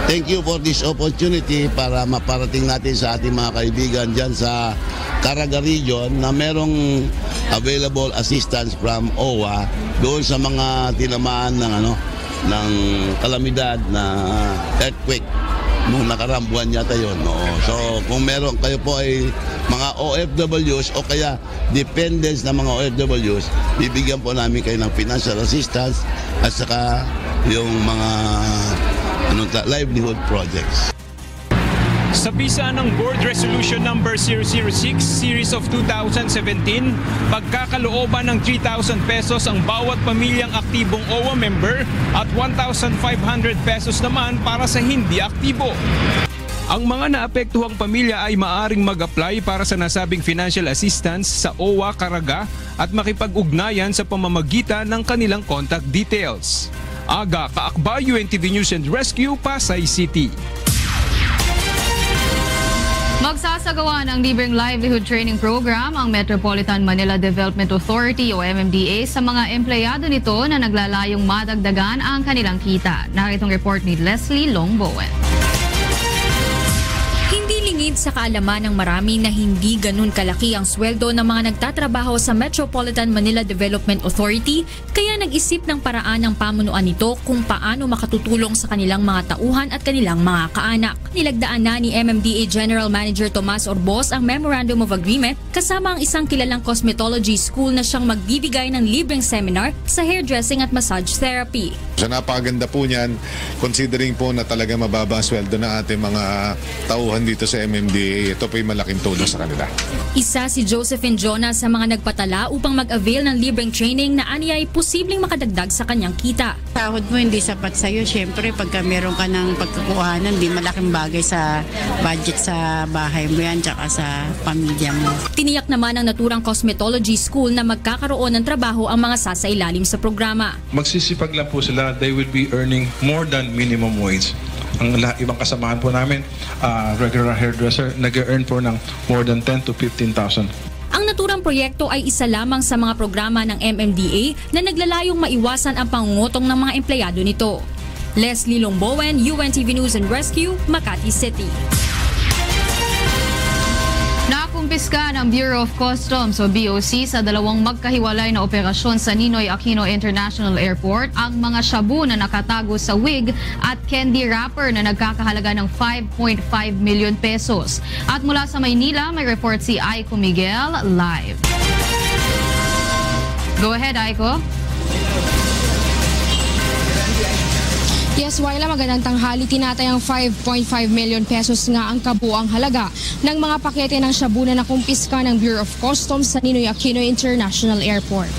Thank you for this opportunity para maparating natin sa ating mga kaibigan dyan sa Caraga Region na merong available assistance from OWA doon sa mga tinamaan ng kalamidad na earthquake nung nakarambuan yata yun. So kung meron kayo po ay mga OFWs o kaya dependents na mga OFWs, bibigyan po namin kayo ng financial assistance at saka yung mga livelihood projects. Sa bisa ng Board Resolution Number 006 Series of 2017, pagkakalooban ng 3,000 pesos ang bawat pamilyang aktibong OWA member at 1,500 pesos naman para sa hindi aktibo. Ang mga naapektuhang pamilya ay maaring mag-apply para sa nasabing financial assistance sa OWA Caraga at makipag-ugnayan sa pamamagitan ng kanilang contact details. Aga Kaakbay, UNTV News and Rescue, Pasay City. Magsasagawa ng libreng livelihood training program ang Metropolitan Manila Development Authority o MMDA sa mga empleyado nito na naglalayong madagdagan ang kanilang kita. Naritong report ni Leslie Longbowen. Hindi lingid sa kaalaman ng marami na hindi ganun kalaki ang sweldo ng mga nagtatrabaho sa Metropolitan Manila Development Authority, kaya nag-isip ng paraan ng pamunuan nito kung paano makatutulong sa kanilang mga tauhan at kanilang mga kaanak. Nilagdaan na ni MMDA General Manager Tomas Orbos ang Memorandum of Agreement kasama ang isang kilalang cosmetology school na siyang magbibigay ng libreng seminar sa hairdressing at massage therapy. So napakaganda po niyan, considering po na talaga mababa ang sweldo ng ating mga tauhan dito sa MMDA, ito po yung malaking tulong sa kanila. Isa si Josephine Jonas sa mga nagpatala upang mag-avail ng libreng training na aniya ay posibleng makadagdag sa kanyang kita. Sahod mo hindi sapat sa'yo, syempre pagka meron ka ng pagkakuhanan, di malaking bagay sa budget sa bahay mo yan tsaka sa pamilya mo. Tiniyak naman ng naturang cosmetology school na magkakaroon ng trabaho ang mga sasailalim sa programa. Magsisipag lang po sila, they will be earning more than minimum wage. Ang ibang kasamahan po namin, regular hairdresser, nag-earn po ng more than 10 to 15,000. Ang naturang proyekto ay isa lamang sa mga programa ng MMDA na naglalayong maiwasan ang pangungutong ng mga empleyado nito. Leslie Longbowen, UNTV News and Rescue, Makati City. Nakumpiska ng Bureau of Customs o BOC sa dalawang magkahiwalay na operasyon sa Ninoy Aquino International Airport ang mga shabu na nakatago sa wig at candy wrapper na nagkakahalaga ng 5.5 million pesos. At mula sa Maynila, may report si Aiko Miguel live. Go ahead, Aiko. Yes, Wyla, magandang tanghali. Tinatayang 5.5 million pesos nga ang kabuang halaga ng mga pakete ng shabu na nakumpiska ng Bureau of Customs sa Ninoy Aquino International Airport.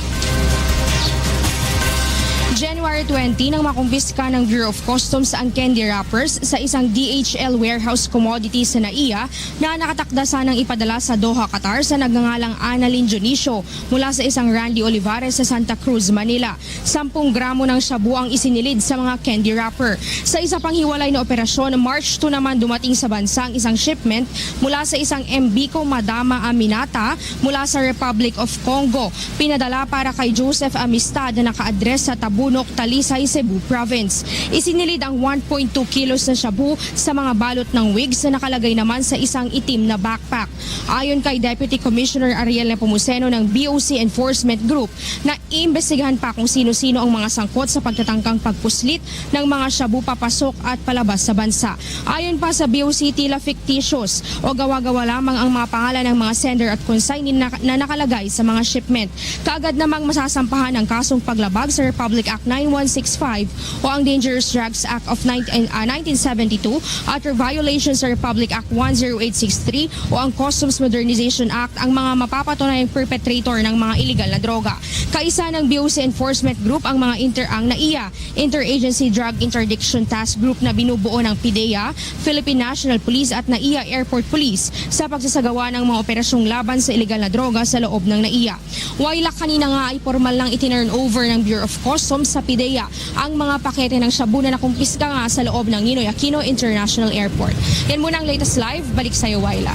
January 20 nang makumpiska ng Bureau of Customs ang candy wrappers sa isang DHL warehouse commodity sa NAIA na nakatakda sanang ipadala sa Doha, Qatar sa nagngangalang Annalyn Dionisio mula sa isang Randy Olivares sa Santa Cruz, Manila. 10 gramo ng shabu ang isinilid sa mga candy wrapper. Sa isa pang hiwalay na operasyon, March 2 naman dumating sa bansa ang isang shipment mula sa isang Mbiko Madama Aminata mula sa Republic of Congo. Pinadala para kay Joseph Amistad na naka-address sa Tabunok, Talisay, Cebu Province. Isinilid ang 1.2 kilos na shabu sa mga balot ng wigs na nakalagay naman sa isang itim na backpack. Ayon kay Deputy Commissioner Ariel Nepomuceno ng BOC Enforcement Group, na iimbestigahan pa kung sino-sino ang mga sangkot sa pagtatangkang pagpuslit ng mga shabu papasok at palabas sa bansa. Ayon pa sa BOC, tila fictitious o gawa-gawa lamang ang mga pangalan ng mga sender at consignee na nakalagay sa mga shipment. Kaagad namang masasampahan ang kasong paglabag sa Republic Act 9165 o ang Dangerous Drugs Act of 1972 at violation sa Republic Act 10863 o ang Customs Modernization Act ang mga mapapatunayang perpetrator ng mga illegal na droga. Kaisa ng BOC Enforcement Group ang mga NAIA, Interagency Drug Interdiction Task Group na binubuo ng PIDEA, Philippine National Police at NAIA Airport Police sa pagsasagawa ng mga operasyong laban sa illegal na droga sa loob ng NAIA. Waila kanina nga ay formal lang itinurn over ng Bureau of Customs sa PIDEA ang mga pakete ng shabu na nakumpiska nga sa loob ng Ninoy Aquino International Airport. Yan muna ang latest live. Balik sa iyo, Waila.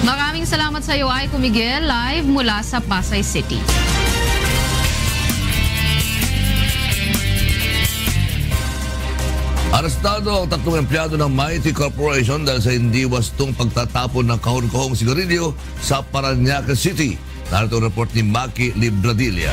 Maraming salamat sa iyo, Aiko Miguel, live mula sa Pasay City. Arestado ang 3 empleyado ng Mighty Corporation dahil sa hindi wastong pagtatapon ng kahon-kahong sigarilyo sa Parañaque City. Narito ang report ni Maki Libradilla.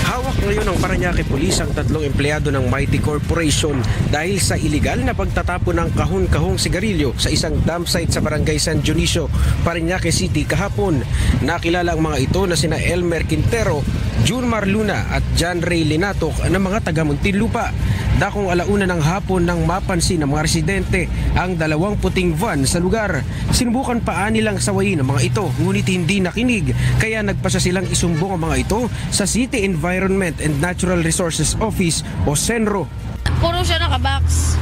Hawak ngayon ng Parañaque Police ang 3 empleyado ng Mighty Corporation dahil sa iligal na pagtatapon ng kahon-kahong sigarilyo sa isang dump site sa Barangay San Dionisio, Parañaque City kahapon. Nakilala ang mga ito na sina Elmer Quintero, Junmar Luna at John Ray Linatok ng mga taga Muntinlupa. Dakong alauna ng hapon nang mapansin ng mga residente ang 2 puting van sa lugar. Sinubukan pa nilang sawayin ang mga ito ngunit hindi nakinig kaya nagpasya silang isumbong ang mga ito sa City Environment and Natural Resources Office o CENRO. Puro siya nakabox.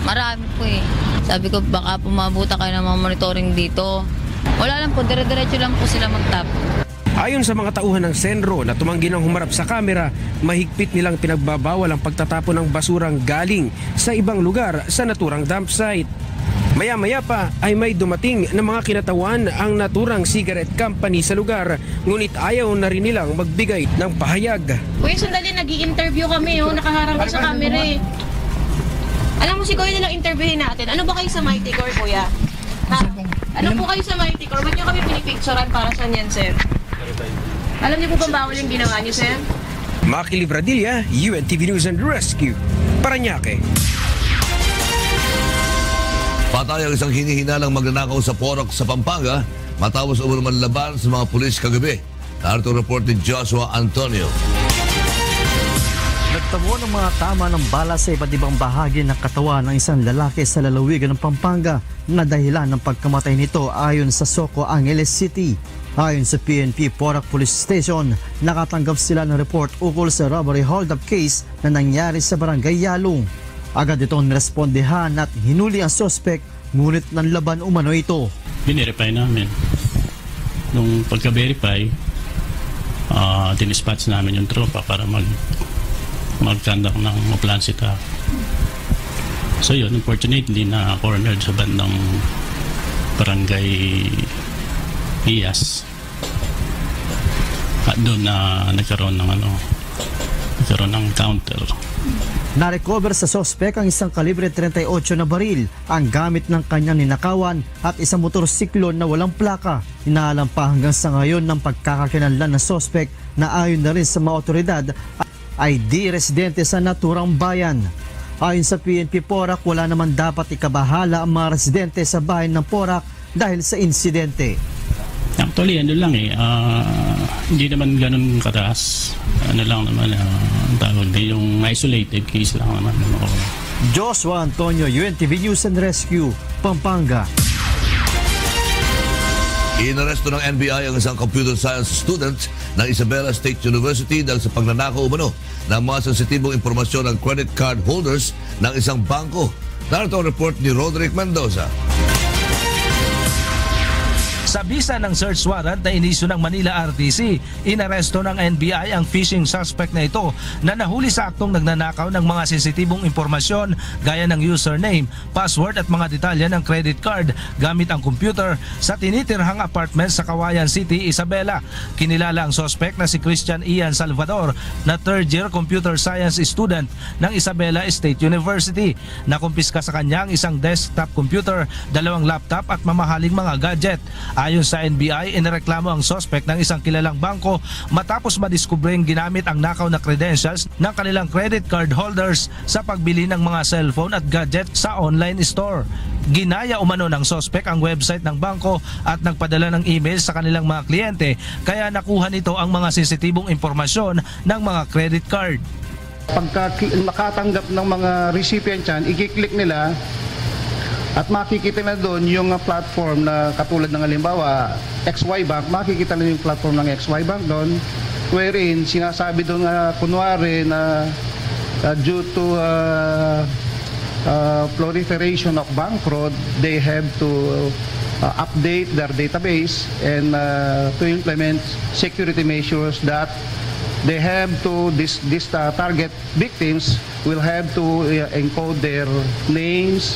Marami po eh. Sabi ko baka pumabuta kayo ng mga monitoring dito. Wala lang po, dire-diretso lang po sila magtap. Ayon sa mga tauhan ng CENRO na tumanggi ng humarap sa kamera, mahigpit nilang pinagbabawal ang pagtatapon ng basurang galing sa ibang lugar sa naturang dump site. Maya-maya pa ay may dumating na mga kinatawan ang naturang cigarette company sa lugar, ngunit ayaw na rin nilang magbigay ng pahayag. Kuya, sandali, nag-i-interview kami, nakaharang ka sa camera eh. Alam mo, siguro nilang interviewin natin. Ano ba kayo sa Mighty Corp, kuya? Ha? Ano po kayo sa Mighty Corp? Ba't nyo kami pinipicturean para saan yan, sir? Alam niyo po bang bawal yung ginawa niyo, sir? Maki Libradilla, UNTV News and Rescue, Parañaque. Patay ang isang hinihinalang magnanakaw sa Porac sa Pampanga matapos umuluman laban sa mga pulis kagabi. Narito ang report ni Joshua Antonio. Nagtamo ng mga tama ng bala sa iba't ibang bahagi ng katawan ng isang lalaki sa lalawigan ng Pampanga na dahilan ng pagkamatay nito ayon sa Soco Angeles City. Ayon sa PNP Porac Police Station, nakatanggap sila ng report ukol sa robbery hold-up case na nangyari sa Barangay Yalong. Agad itong nirespondehan at hinuli ang suspect, ngunit nanlaban umano ito. Binirify namin. Nung pagka-verify, dinispatch namin yung tropa para mag-conduct ng plan attack. So yun, unfortunately, na-cornered sa bandang Barangay Iyas. At doon na nagkaroon ng counter. Na-recover sa suspect ang isang kalibre 38 na baril, ang gamit ng kanyang ninakawan at isang motorsiklo na walang plaka. Inaalam pa hanggang sa ngayon ng pagkakakilanlan ng suspect na ayon na rin sa mga otoridad ay di residente sa naturang bayan. Ayon sa PNP Porac, wala naman dapat ikabahala ang mga residente sa bayan ng Porac dahil sa insidente. Actually, ano lang Hindi naman ganun kataas. Ano lang naman, tawag din yung isolated case lang naman. Joshua Antonio, UNTV News and Rescue, Pampanga. Inaresto ng NBI ang isang computer science student ng Isabela State University dahil sa pagnanakaw umano ng mga sensitibong impormasyon ng credit card holders ng isang bangko. Narito ang report ni Roderick Mendoza. Sa bisa ng search warrant na inisyu ng Manila RTC, inaresto ng NBI ang phishing suspect na ito na nahuli sa aktong nagnanakaw ng mga sensitibong impormasyon gaya ng username, password at mga detalye ng credit card gamit ang computer sa tinitirhang apartment sa Kawayan City, Isabela. Kinilala ang suspect na si Christian Ian Salvador na third-year computer science student ng Isabela State University. Nakumpiska sa kanya ang isang desktop computer, 2 laptop at mamahaling mga gadget. Ayon sa NBI, inireklamo ang suspect ng isang kilalang bangko matapos madiskubreng ginamit ang nakaw na credentials ng kanilang credit card holders sa pagbili ng mga cellphone at gadget sa online store. Ginaya umano ng suspect ang website ng bangko at nagpadala ng email sa kanilang mga kliyente, kaya nakuha nito ang mga sensitibong impormasyon ng mga credit card. Pagka makatanggap ng mga recipient yan, i-click nila at makikita na doon yung platform na katulad ng halimbawa XY Bank, makikita na yung platform ng XY Bank doon, wherein sinasabi doon kunwari na due to proliferation of bank fraud, they have to update their database and to implement security measures that they have to, this target victims will have to encode their names,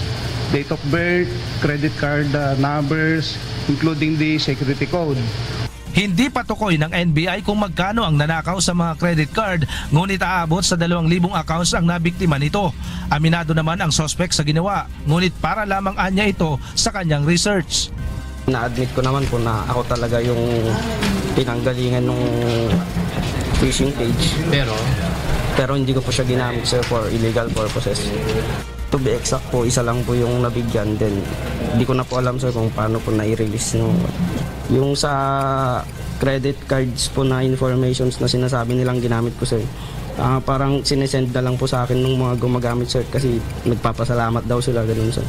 date of birth, credit card numbers, including the security code. Hindi patukoy ng NBI kung magkano ang nanakaw sa mga credit card, ngunit aabot sa 2,000 accounts ang nabiktima nito. Aminado naman ang suspect sa ginawa, ngunit para lamang anya ito sa kanyang research. Na-admit ko naman po na ako talaga yung pinanggalingan ng phishing page. Pero hindi ko po siya ginamit, sir, for illegal purposes. To be exact po, isa lang po yung nabigyan. Then, hindi ko na po alam, sir, kung paano po na-release. Yung sa credit cards po na informations na sinasabi nilang ginamit ko, sir, parang sinesend na lang po sa akin ng mga gumagamit, sir, kasi nagpapasalamat daw sila, ganun, sir.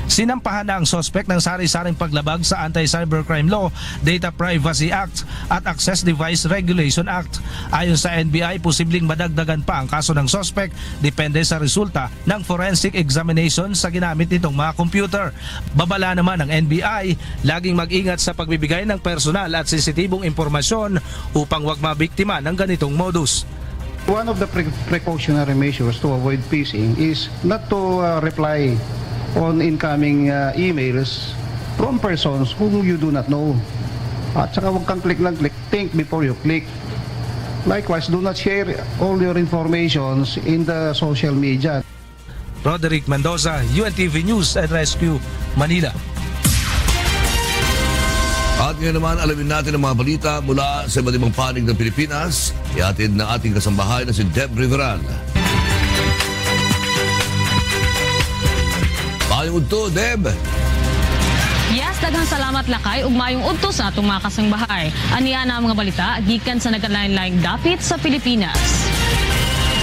Sinampahan na ang suspect ng sari-saring paglabag sa Anti-Cybercrime Law, Data Privacy Act at Access Device Regulation Act. Ayon sa NBI, posibleng madagdagan pa ang kaso ng suspect depende sa resulta ng forensic examination sa ginamit nitong mga computer. Babala naman ng NBI, laging mag-ingat sa pagbibigay ng personal at sensitibong impormasyon upang wag mabiktima ng ganitong modus. One of the precautionary measures to avoid phishing is not to reply on incoming emails from persons whom you do not know. At saka huwag kang click lang click, think before you click. Likewise, do not share all your informations in the social media. Roderick Mendoza, UNTV News and Rescue, Manila. At ngayon naman, alamin natin ang mga balita mula sa iba't ibang panig ng Pilipinas. Iatid ng ating kasambahay na si Deb Riveral. Mayong udto, Deb. Yes, daghang salamat lakay ug mayong udto sa atong mga kasangbahay. Aniya na ang mga balita gikan sa nagkalain-laing dapit sa Pilipinas.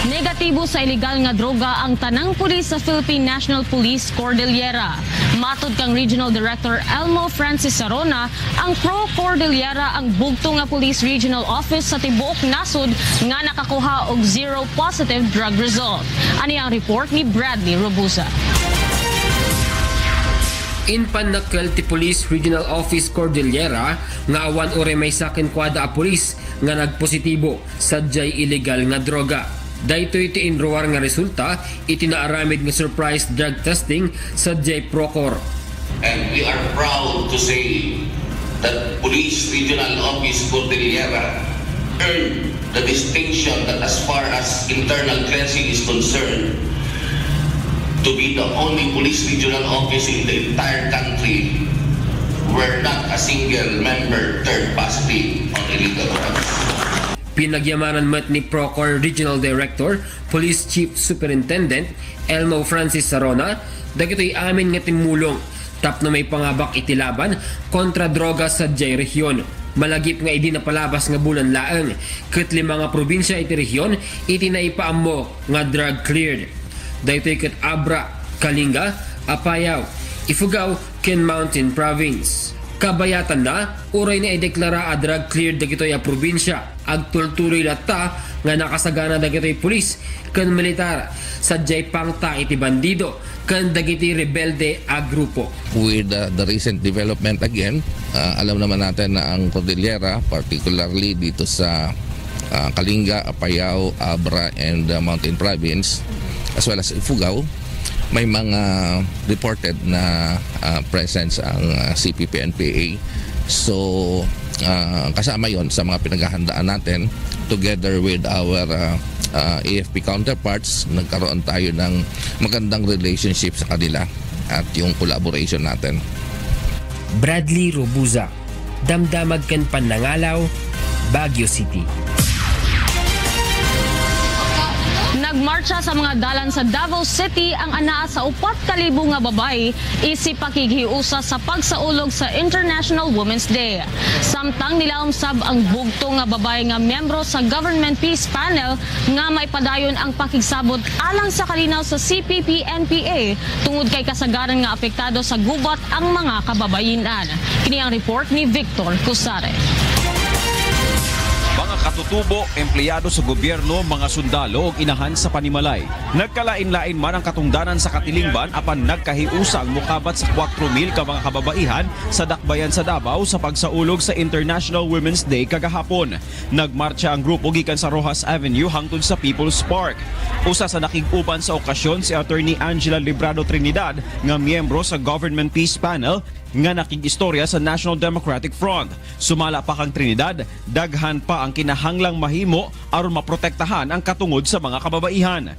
Negatibo sa ilegal nga droga ang tanang pulis sa Philippine National Police Cordillera. Matod kang Regional Director Elmo Francis Sarona, ang Pro Cordillera ang bugtong nga Police Regional Office sa tibuok nasod nga nakakuha og zero positive drug result. Ani ang report ni Bradley Robusa. Inpan na Quelte Police Regional Office Cordillera nga awan ore may sakin kwada a pulis nga nagpositibo sadyay illegal nga droga. Daytoy ti inruwar nga resulta itinaaramid nga surprise drug testing sadyay Procor. And we are proud to say that Police Regional Office Cordillera earned the distinction that as far as internal cleansing is concerned, to be the only police regional office in the entire country where not a single member turned positive on illegal drugs. Pinagyamanan mat ni Procor Regional Director, Police Chief Superintendent Elmo Francis Sarona, dagitoy amin nga timulong tapno may pangabak itilaban kontra droga sa Jay Region. Malagip nga idi napalabas nga bulan laeng. Ket lima nga probinsya iti rehiyon iti naipaammo nga drug cleared. Daytoy ket Abra, Kalinga, Apayao, Ifugao, ken Mountain Province. Kabayatan na, uray na ideklara a drug cleared dagitoy a probinsya. Agtultuloy latta nga nakasagana dagitoy pulis ken militar. Sadyay pangta iti bandido ken dagiti rebelde a grupo. With the recent development again, alam naman natin na ang Cordillera, particularly dito sa Kalinga, Apayao, Abra, and Mountain Province, as well as Ifugao, may mga reported na presence ang CPP-NPA. So kasama yon sa mga pinaghahandaan natin together with our AFP counterparts. Nagkaroon tayo ng magandang relationship sa kanila at yung collaboration natin. Bradley Robuza, Damdamag ken Panangalaw, Baguio City. Nagmarcha sa mga dalan sa Davao City ang anaa sa 4,000 nga babay isip pakighiusa sa pagsaulog sa International Women's Day. Samtang nilaom sab ang bugto nga babay nga miyembro sa Government Peace Panel nga may padayon ang pakigsabot alang sa kalinaw sa CPP-NPA tungod kay kasagaran nga apektado sa gubat ang mga kababayinan. Kini ang report ni Victor Cusare. Mga katutubo, empleyado sa gobyerno, mga sundalo ug inahan sa panimalay. Nagkalain-lain man ang katungdanan sa katilingban apan nagkahiusa ang mukabat sa 4,000 ka mga kababaihan sa dakbayan sa Davao sa pagsaulog sa International Women's Day kagahapon. Nagmarcha ang grupo gikan sa Rojas Avenue hangtod sa People's Park. Usa sa nakig-uban sa okasyon si Attorney Angela Librado Trinidad nga miyembro sa Government Peace Panel nga nakig-istorya sa National Democratic Front. Sumala pa kang Trinidad, daghan pa ang kinahanglang mahimo aron maprotektahan ang katungod sa mga kababaihan.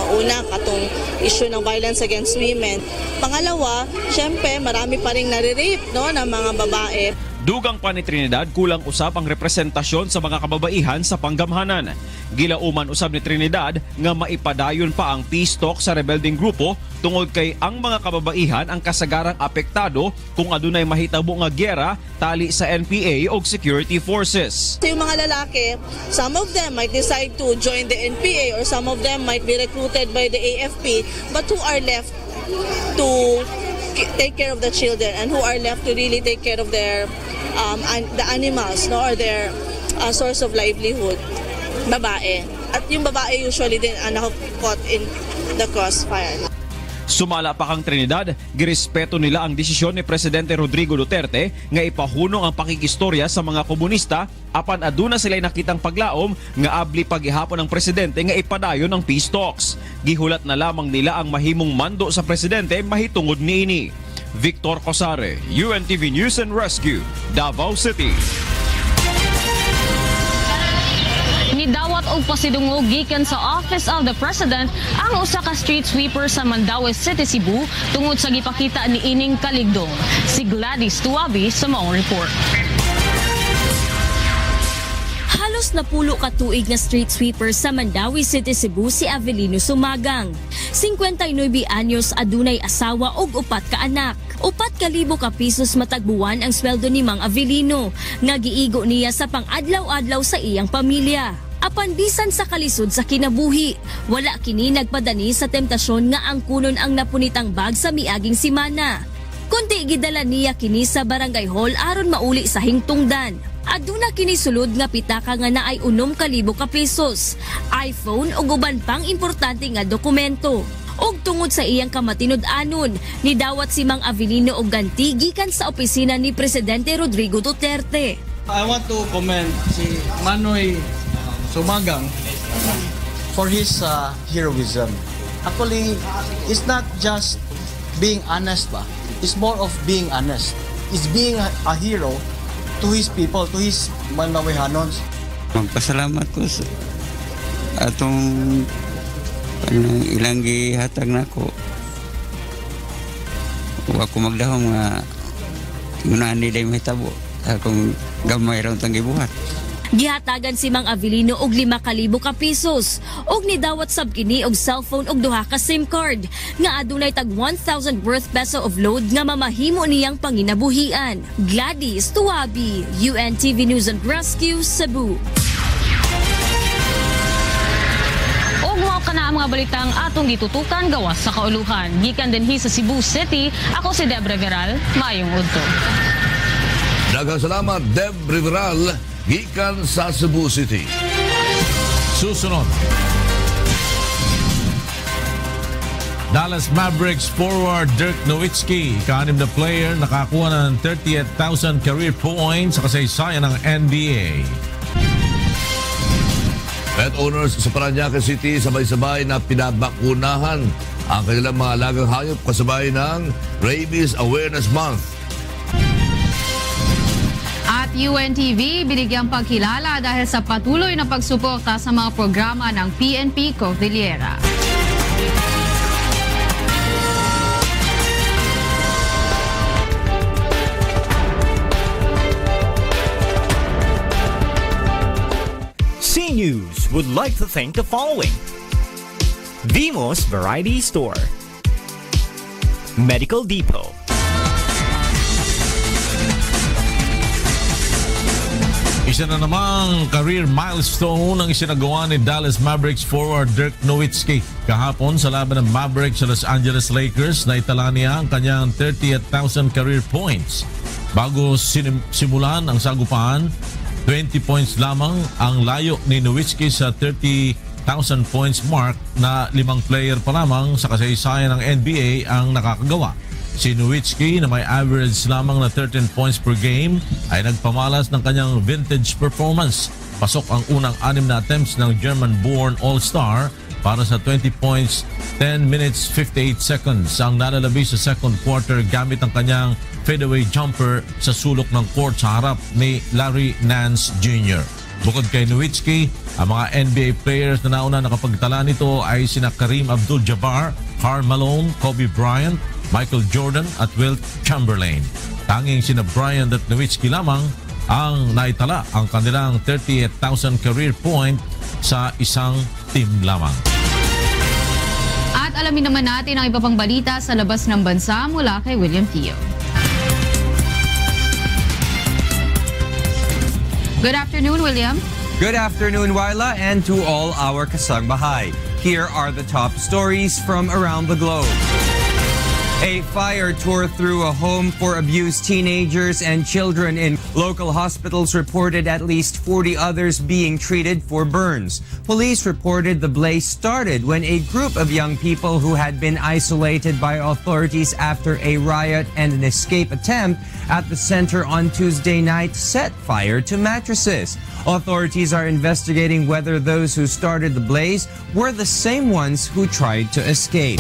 Una, katong issue ng violence against women. Pangalawa, syempre marami pa rin nare-rape ng mga babae. Dugang pa ni Trinidad, kulang usab ang representasyon sa mga kababaihan sa panggamhanan. Gilauman usab ni Trinidad nga maipadayon pa ang peace talk sa rebelding grupo tungod kay ang mga kababaihan ang kasagarang apektado kung adunay mahitabo nga giyera tali sa NPA o security forces. Yung mga lalaki, some of them might decide to join the NPA or some of them might be recruited by the AFP, but who are left to take care of the children and who are left to really take care of their the animals or their source of livelihood? Babae. At yung babae usually din caught in the crossfire. Sumala pa kang Trinidad, girespeto nila ang desisyon ni Presidente Rodrigo Duterte nga ipahunong ang pakikistorya sa mga komunista apan aduna sila'y nakitang paglaom nga abli paghihapon ng presidente nga ipadayon ang peace talks. Gihulat na lamang nila ang mahimong mando sa presidente mahitungod niini. Victor Cosare, UNTV News and Rescue, Davao City. Nidawat og pasidungog gikan sa Office of the President ang usa ka street sweeper sa Mandaue City, Cebu tungod sa gipakita ni ining kaligdong. Si Gladys Tuabi sa maong report. Halos napulo ka tuig nga street sweeper sa Mandaue City, Cebu si Avelino Sumagang. 59 anyos, adunay asawa og 4 ka anak. 4,000 ka pisos matagbuwan ang sweldo ni Mang Avelino nga giigo niya sa pang-adlaw-adlaw sa iyang pamilya. Apan bisan sa kalisod sa kinabuhi, wala kini nagpadani sa temptasyon nga angkunon ang napunitang bag sa miaging simana. Kundi gidala niya kini sa barangay hall aron mauli sa hingtungdan. Aduna kini sulod nga pitaka nga naay 6,000 ka pesos, iPhone ug uban pang importante nga dokumento. Og tungod sa iyang kamatinud-anon, nidawat si Mang Avelino og ganti gikan sa opisina ni Presidente Rodrigo Duterte. I want to commend si Manoy Sumagang for his heroism. Actually, it's not just being honest ba? It's more of being honest. It's being a hero to his people, to his Manawihanons. Magpasalamat ko sa atong ilang gihatag nako. Wa ko magdahom nga ngunaan nila mahitabo akong gamay raw tang gibuhat. Gihatagan si Mang Avelino og 5,000 ka pesos og nidawat sab kini og cellphone og 2 ka SIM card nga adunay tag 1,000 worth peso of load nga mamahimo niyang panginabuhian. Gladys Tuabi, UNTV News and Rescue, Cebu. Og mao kana ang mga balitang atong gitutukan gawas sa kauluhan. Gikan dinhi sa Cebu City, ako si Debra Viral. Maayong udto. Daghang salamat, Deb Riveral, gikan sa Cebu City. Susunod. Dallas Mavericks forward Dirk Nowitzki, ika-6 na player, nakakuha na ng 38,000 career points sa kasaysayan ng NBA. Pet owners sa Parañaque City sabay-sabay na pinabakunahan ang kanilang mga alagang hayop kasabay ng Rabies Awareness Month. At UNTV binigyang pagkilala dahil sa patuloy na pagsuporta sa mga programa ng PNP Cordillera. C-News would like to thank the following: Vimos Variety Store, Medical Depot, Isa na namang career milestone ang isinagawa ni Dallas Mavericks forward Dirk Nowitzki. Kahapon sa laban ng Mavericks sa Los Angeles Lakers, naitala niya ang kanyang 38,000 career points. Bago simulan ang sagupaan, 20 points lamang ang layo ni Nowitzki sa 30,000 points mark na 5 player pa lamang sa kasaysayan ng NBA ang nakakagawa. Si Nowitzki na may average lamang na 13 points per game ay nagpamalas ng kanyang vintage performance. Pasok ang unang 6 na attempts ng German-born All-Star para sa 20 points, 10 minutes, 58 seconds ang nalalabi sa second quarter gamit ang kanyang fadeaway jumper sa sulok ng court sa harap ni Larry Nance Jr. Bukod kay Nowitzki, ang mga NBA players na nauna nakapagtala nito ay sina Kareem Abdul-Jabbar, Karl Malone, Kobe Bryant, Michael Jordan at Wilt Chamberlain. Tanging sina Bryant at Nowitzki lamang ang naitala ang kanilang 38,000 career point sa isang team lamang. At alamin naman natin ang iba pang balita sa labas ng bansa mula kay William Tio. Good afternoon, William. Good afternoon, Wyla, and to all our kasangbahay. Here are the top stories from around the globe. A fire tore through a home for abused teenagers and children in local hospitals reported at least 40 others being treated for burns. Police reported the blaze started when a group of young people who had been isolated by authorities after a riot and an escape attempt at the center on Tuesday night set fire to mattresses. Authorities are investigating whether those who started the blaze were the same ones who tried to escape.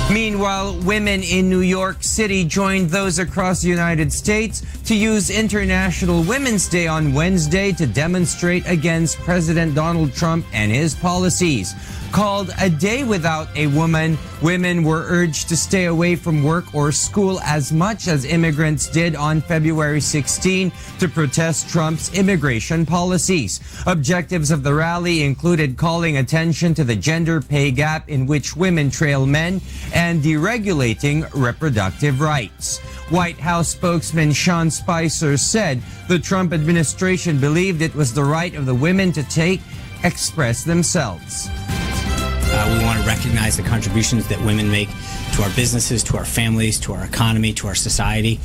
Meanwhile, women in New York City joined those across the United States to use International Women's Day on Wednesday to demonstrate against President Donald Trump and his policies. Called A Day Without a Woman, women were urged to stay away from work or school as much as immigrants did on February 16 to protest Trump's immigration policies. Objectives of the rally included calling attention to the gender pay gap in which women trail men and deregulating reproductive rights. White House spokesman Sean Spicer said the Trump administration believed it was the right of the women to express themselves. We want to recognize the contributions that women make to our businesses, to our families, to our economy, to our society.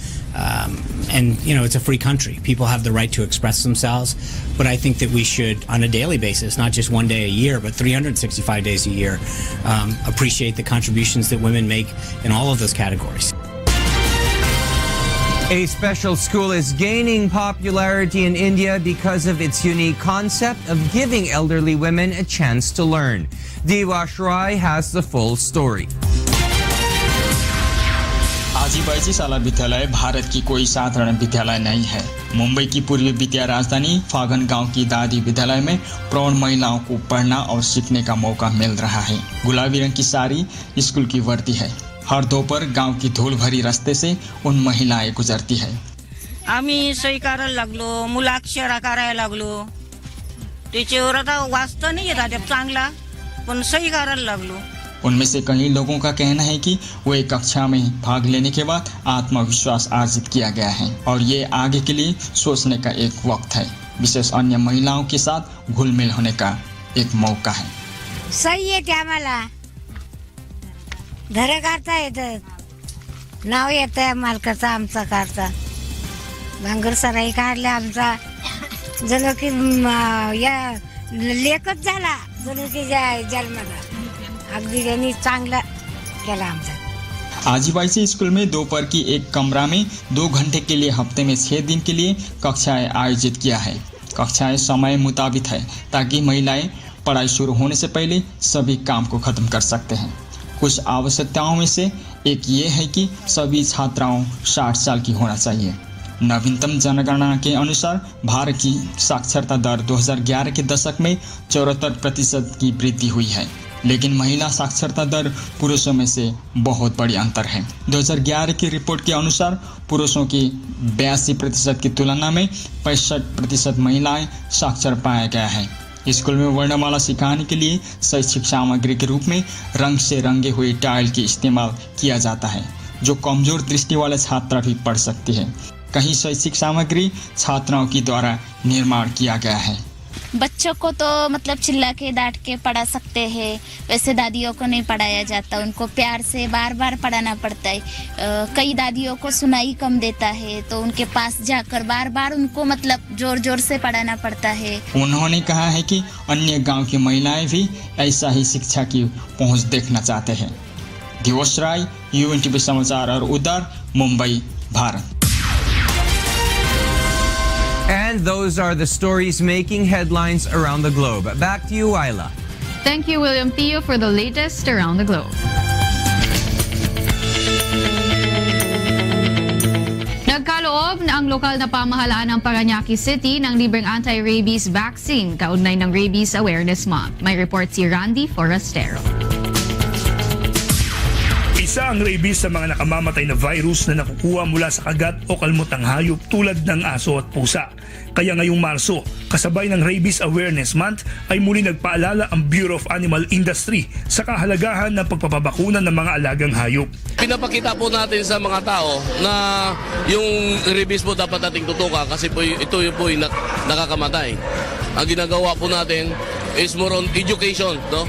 And, you know, it's a free country. People have the right to express themselves. But I think that we should, on a daily basis, not just one day a year, but 365 days a year, appreciate the contributions that women make in all of those categories. A special school is gaining popularity in India because of its unique concept of giving elderly women a chance to learn. Devash Rai has the full story. आजीबाजी शाला विद्यालय भारत की कोई साधारण विद्यालय नहीं है। मुंबई की पूर्वी विद्या राजधानी फागन गांव की दादी विद्यालय में प्रौढ़ महिलाओं को पढ़ना और सीखने का मौका मिल रहा है। गुलाबी रंग की साड़ी स्कूल की वर्दी है। हर दोपहर गांव की धूल भरी रास्ते से उन महिलाएं गुजरती है। आम्ही सही करायला लागलो, मुलाक्षरा करायला लागलो. त्याच्यावर आता वाचता नाही येत आता चांगला, पण सही करायला लागलो. उनमें से कई लोगों का कहना है कि वो एक कक्षा में भाग लेने के बाद आत्मविश्वास अर्जित किया गया है और ये आगे के लिए सोचने का एक वक्त है, विशेष अन्य महिलाओं के साथ घुल मिल होने का एक मौका है. सही येते आम्हाला, धरे काढता येतं, नाव येतंय मालकाचा आमचा काढता, भांगर सराई काढल्या आमचा, जणू की या लेखच झाला, जणू की जन्मला. अगदी त्यांनी चांगला केला आमचा. आजीबाई स्कूल में दोपहर की एक कमरा में 2 घंटे के लिए हफ्ते में 6 दिन के लिए कक्षाएं आयोजित किया है. कक्षाएं समय मुताबिक है ताकि महिलाएं पढ़ाई शुरू होने से पहले सभी काम को खत्म कर सकते हैं. कुछ आवश्यकताओं में से एक ये है कि सभी छात्राओं 60 साल की होना चाहिए. नवीनतम जनगणना के अनुसार भारत की साक्षरता दर 2011 के दशक में 74% की वृद्धि हुई है, लेकिन महिला साक्षरता दर पुरुषों में से बहुत बड़ी अंतर है. 2011 की रिपोर्ट के अनुसार पुरुषों की 82% की तुलना में 65% महिलाएं साक्षर पाया गया है. स्कूल में वर्णमाला सिखाने के लिए शैक्षिक सामग्री के रूप में रंग से रंगे हुए टाइल की इस्तेमाल किया जाता है, जो कमजोर दृष्टि वाले छात्र भी पढ़ सकते हैं. कहीं शैक्षिक सामग्री छात्राओं की द्वारा निर्माण किया गया है. बच्चों को तो मतलब चिल्ला के डांट के पढ़ा सकते हैं, वैसे दादियों को नहीं पढ़ाया जाता, उनको प्यार से बार बार पढ़ाना पड़ता है. कई दादियों को सुनाई कम देता है, तो उनके पास जाकर बार बार उनको मतलब जोर जोर से पढ़ाना पड़ता है. उन्होंने कहा है कि अन्य गांव की महिलाएं भी ऐसा ही शिक्षा की पहुंच देखना चाहते हैं. दिवस राय, UNTV समाचार और उधर मुंबई, Bharat. And those are the stories making headlines around the globe. Back to you, Ayla. Thank you, William Theo, for the latest around the globe. Nagkaloob na ang lokal na pamahalaan ng Parañaque City ng libreng anti-rabies vaccine kaugnay ng Rabies Awareness Month. May report si Randy Forastero. Isa ang rabies sa mga nakamamatay na virus na nakukuha mula sa kagat o kalmotang hayop tulad ng aso at pusa. Kaya ngayong Marso, kasabay ng Rabies Awareness Month ay muli nagpaalala ang Bureau of Animal Industry sa kahalagahan ng pagpapabakuna ng mga alagang hayop. Pinapakita po natin sa mga tao na yung rabies po dapat nating tutukan kasi po ito po yung nakakamatay. Ang ginagawa po natin is more on education, no?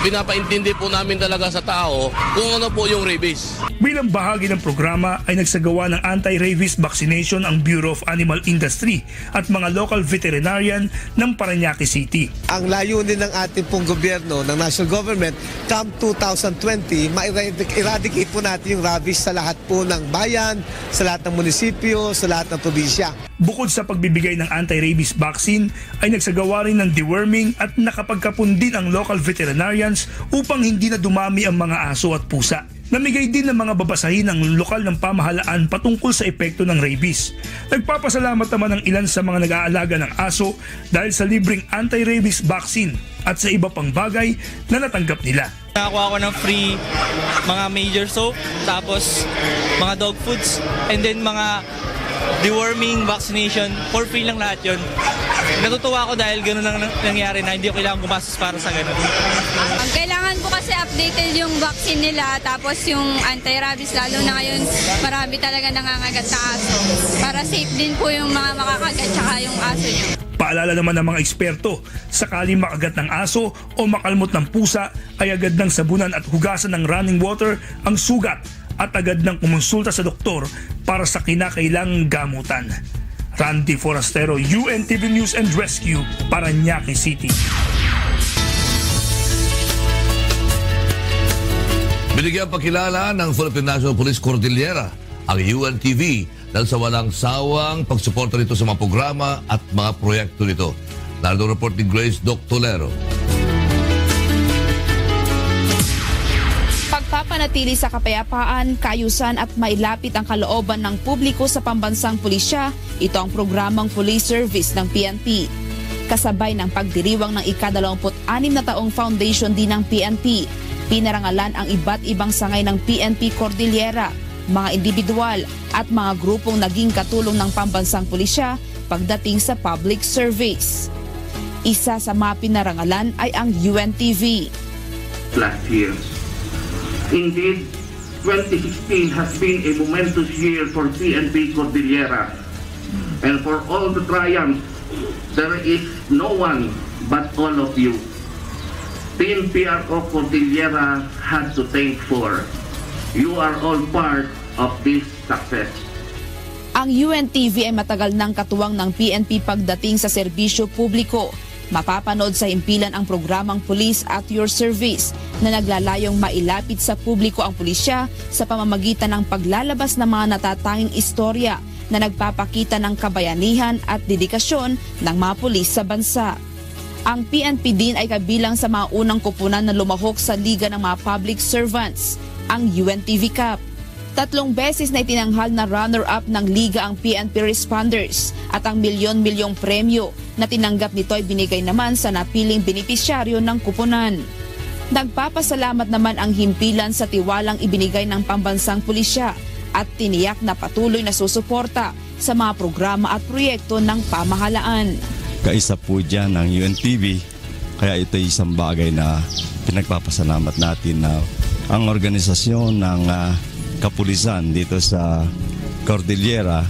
Pinapaintindi po namin talaga sa tao kung ano po yung rabies. Bilang bahagi ng programa ay nagsagawa ng anti-rabies vaccination ang Bureau of Animal Industry at mga local veterinarian ng Parañaque City. Ang layunin ng ating pong gobyerno, ng national government, come 2020, ma-eradicate po natin yung rabies sa lahat po ng bayan, sa lahat ng munisipyo, sa lahat ng probinsya. Bukod sa pagbibigay ng anti-rabies vaccine, ay nagsagawa rin ng deworming at nakapagkapon din ang local veterinarians upang hindi na dumami ang mga aso at pusa. Namigay din ng mga babasahin ng lokal ng pamahalaan patungkol sa epekto ng rabies. Nagpapasalamat naman ang ilan sa mga nag-aalaga ng aso dahil sa libreng anti-rabies vaccine at sa iba pang bagay na natanggap nila. Nakakuha ako ng free mga major soap, tapos mga dog foods, and then mga deworming, vaccination, for free lang lahat yun. Natutuwa ako dahil gano'n lang nangyari na hindi ko kailangan gumastos para sa gano'n. Ang kailangan po kasi updated yung vaccine nila, tapos yung anti-rabies, lalo na ngayon marami talaga nangangagat na aso. Para safe din po yung mga makakagat tsaka yung aso nyo. Paalala naman ng mga eksperto, sakali makagat ng aso o makalmot ng pusa ay agad ng sabunan at hugasan ng running water ang sugat at agad ng kumonsulta sa doktor para sa kinakailangang gamutan. Randy Forastero, UNTV News and Rescue, Parañaque City. Binigyan pakilala ng Philippine National Police Cordillera ang UNTV dahil sa walang sawang pagsuporta nito sa mga programa at mga proyekto nito. Narito ang report ni Grace Doc Tolero. Pagpapanatili sa kapayapaan, kaayusan at mailapit ang kalooban ng publiko sa pambansang pulisya, ito ang programang Police Service ng PNP. Kasabay ng pagdiriwang ng ika-26 na taong foundation din ng PNP, pinarangalan ang iba't ibang sangay ng PNP Cordillera mga individual at mga grupong naging katulong ng pambansang pulisya pagdating sa public service. Isa sa mga pinarangalan ay ang UNTV. Last year. Indeed, 2016 has been a momentous year for PNP Cordillera. And for all the triumphs, there is no one but all of you. Team PRO Cordillera had to thank for. You are all part of this success. Ang UNTV ay matagal ng katuwang ng PNP pagdating sa serbisyo publiko. Mapapanood sa himpilan ang programang Police at Your Service na naglalayong mailapit sa publiko ang pulisya sa pamamagitan ng paglalabas ng mga natatanging istorya na nagpapakita ng kabayanihan at dedikasyon ng mga pulis sa bansa. Ang PNP din ay kabilang sa mga unang koponan na lumahok sa Liga ng mga Public Servants, ang UNTV Cup. 3 beses na itinanghal na runner-up ng Liga ang PNP Responders at ang milyon-milyong premyo na tinanggap nito ay binigay naman sa napiling benepisyaryo ng kuponan. Nagpapasalamat naman ang himpilan sa tiwalang ibinigay ng pambansang pulisya at tiniyak na patuloy na susuporta sa mga programa at proyekto ng pamahalaan. Kaisa po dyan ang UNTV, kaya ito ay isang bagay na pinagpapasalamat natin na ang organisasyon ng kapulisan dito sa Cordillera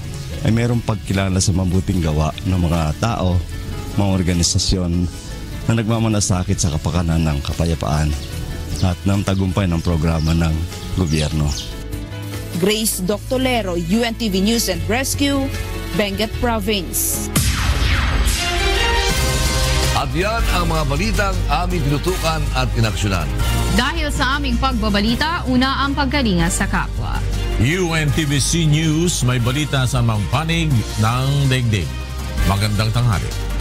ay mayroong pagkilala sa mabuting gawa ng mga tao, mga organisasyon na nagmamalasakit sa kapakanan ng kapayapaan at ng tagumpay ng programa ng gobyerno. Grace Doctolero, UNTV News and Rescue, Benguet Province. At yan ang mga balitang aming tinutukan at inaksyonan. Dahil sa aming pagbabalita, una ang pagkalinga sa kapwa. UNTVC News, may balita sa mga panig ng daigdig. Magandang tanghali.